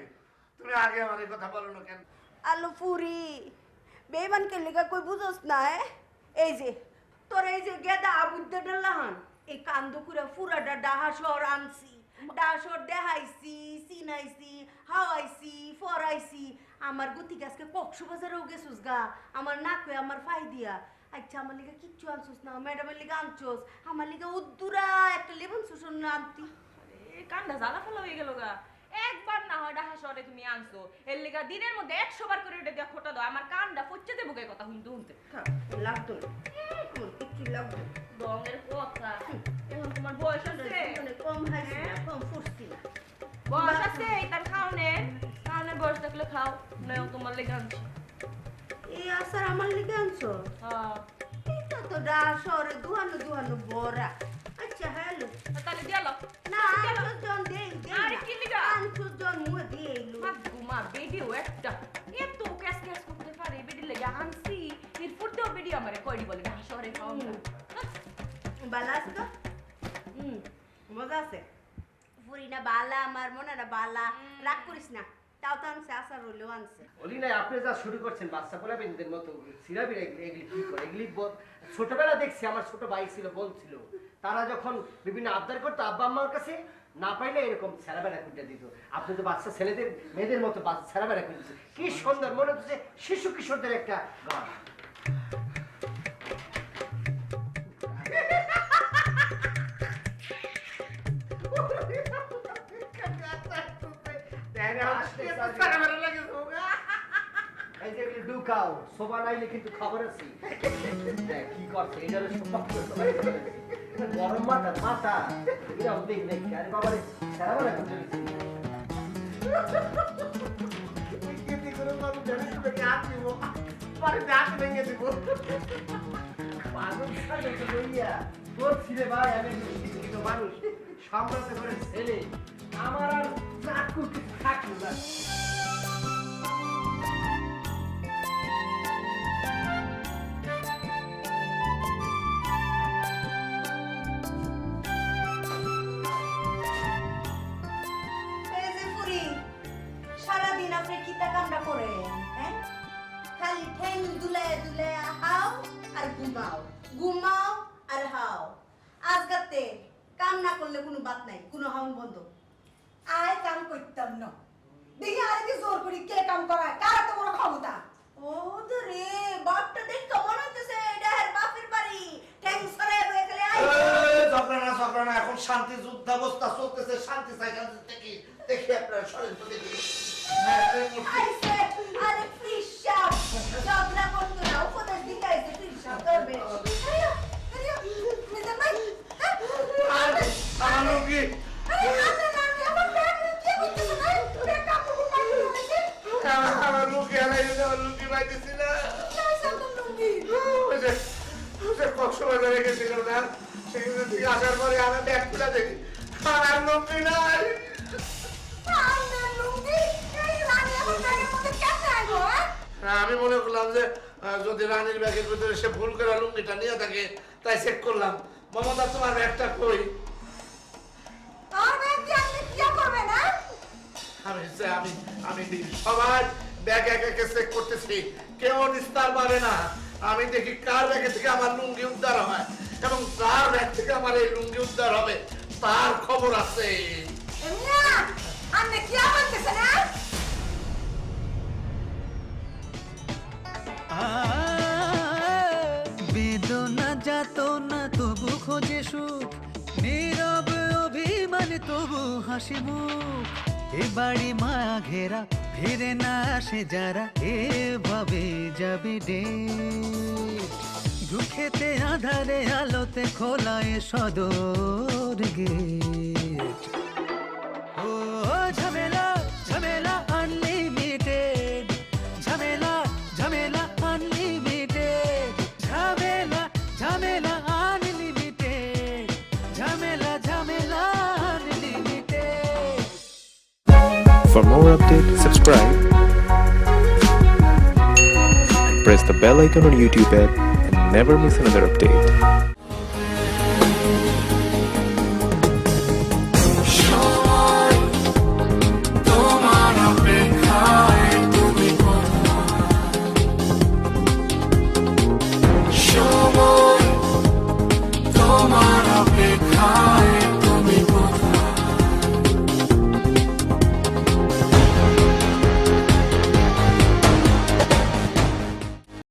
তুমি আগে আমার এই কথা বলো না কেন? আলু পুরি, বেমানকে লেখা কই বুঝোস না? এই যে তোর এই যে গেদা আবুদ্দা ডালাহান, এই কান্দকুরা ফুরাটা ডাহা শহর আনছি, ডাহা শহর দেখাইছি, চিনাইছি, হাওয়াইছি, ফরাইছি। আমার গতি গাছকে কক্সবাজারেও গেছুস গা, আমার নাকে আমার ফাই দিয়া। আচ্ছা আমার লিগে কিচ্ছু আনছোস না, ম্যাডামের লিগে আনছোস, আমার লিগে উদ্দুরা একটা লেবন শোষণ আনতি। কান্দা জ্বালা ফেলা হয়ে গেল গা। একবার না হয় ঢাকা শহরে তুমি আনছো, এর লিগা দিনের মধ্যে 100 বার করে এটা দিয়া খোটা দাও, আমার কানটা ফচ্ছে দেবো গায়ে কথা শুনতে। লাগতো না, এখন কিচ্ছু লাগতো না। রঙের কথা, এখন তোমার বয়স আছে, কম হাসি না, কম ফুসছি না। বয়স আছে তার খাওনের বয়স থাকলে খাও, নয় তোমার লেগে আনছি। এই আসার আমার লিগে আনছো? এটা তো ডাহা শহরে দুহানো বড়া। আচ্ছা হ্যালো, তাহলে দিয়ালো না আনছো জন দেই আরে কি লিগা? আনছো জন মুয়ে দিয়ে এলো। মা বেডিও একটা এত ক্যাস করতে পারে, বেডি লেগে আনছি, এর ফুটেও বেডি আমারে কইডি বলে ঢাকা শহরে খাও না। বালা আছে তো? মজা আছে। ফুরিনা বালা, আমার মনে না বালা, রাগ করিস না। তাও তো আনছে, আসার হলেও আনছে। বলি না, আপনি যা শুরু করছেন বাচ্চা পোলাপেনদের মতো সিরাবিরা এগুলি কি করে? এগুলি ছোটবেলা দেখছি, আমার ছোট ভাই ছিল, বলছিল তারা যখন বিভিন্ন আবদার করতো আব্বা আম্মার কাছে, না পাইলে এরকম ছেঁড়াবেড়া খুঁজে দিত। আপনি তো বাচ্চা ছেলেদের মেয়েদের মতো ছেঁড়াবেড়া খুঁজেছে, কি সুন্দর মনে হচ্ছে শিশু কিশোরদের একটা গান। এই যে এগুলি ঢুকাও, শোভা নাইলে কিন্তু খবর আছে। দেখ কি করছে, এটা গরম মাথা এরকম দেখি। আরে বাবা রে, ছেড়াবেলা করতে দিচ্ছি। মানুষ তোর ছিলে ভাই, আমি শিক্ষিত মানুষ, সামলাতে পারে ছেলে আমার আর চাকু কিছু থাকলো না। এই যে ফুরি, সারাদিন আপনি কিতা কামটা করেন? হ্যাঁ, খালি ঠ্যাং দুলায় দুলায় হাও আর ঘুমাও, ঘুমাও আর হাও। আজকাতে কাম না করলে কোনো বাত নাই, কোনো হাউন বন্ধ। আয় কাম করতাম না, দেখি আর কি জোর করি কে কাম করায়, কার তো বড় ক্ষমতা। ও রে বাপটা দেখ কেমন হইতেছে, এটা আর বাপের বাড়ি, ঠ্যাং সরায় বয়ে গেলে আই ঝগড়া না, এখন শান্তি যুদ্ধাবস্থা চলতেছে, শান্তি চাই, শান্তি দেখি দেখি আপনার ষড়যন্ত্র দেখি। আইছে আরে ফিশাপ ঝগড়া করতো না, উপদেশ দিতে আইছে ফিশাপ করবে। আরে নিতে ভাই আমার লুঙ্গি, আমার লুঙ্গি হারাইছে, আমার লুঙ্গি পাইতেছি না। ওই যে কক্সবাজারে গেছিলাম না, সেখান থেকে আসার পরে আমি ব্যাগ খুলে দেখি আমার লুঙ্গি নাই। আমি মনে করলাম যে যদি রানীর ব্যাগের ভিতরে সে ভুল করে লুঙ্গিটা নিয়ে থাকে, তাই চেক করলাম। মমতা তোমার ব্যাগটা কই? আমি সবার ব্যাগ এক একে চেক করতেছি, কেউ নিস্তার পারে না। আমি দেখি কার ব্যাগে থেকে আমার লুঙ্গি উদ্ধার হয় এবং যার ব্যাগ থেকে আমার এই লুঙ্গি উদ্ধার হবে তার খবর আছে। বেদনা যাতনা তবু খোঁজে সুখ, নীরব অভিমান তবু হাসি মুখ। এ বাড়ি মায়া ঘেরা, ফিরে না আসে যারা, এভাবে যাবে ডেট। দুঃখেতে আধারে আলোতে খোলা এ সদর গেট। ও ঝামেলা ঝামেলা আনলিমিটেড, ঝামেলা ঝামেলা আনলিমিটেড, ঝামেলা ঝামেলা আনলিমিটেড, ঝামেলা ঝামেলা unlimited. For more updates, subscribe and press the bell icon on YouTube app and never miss another update.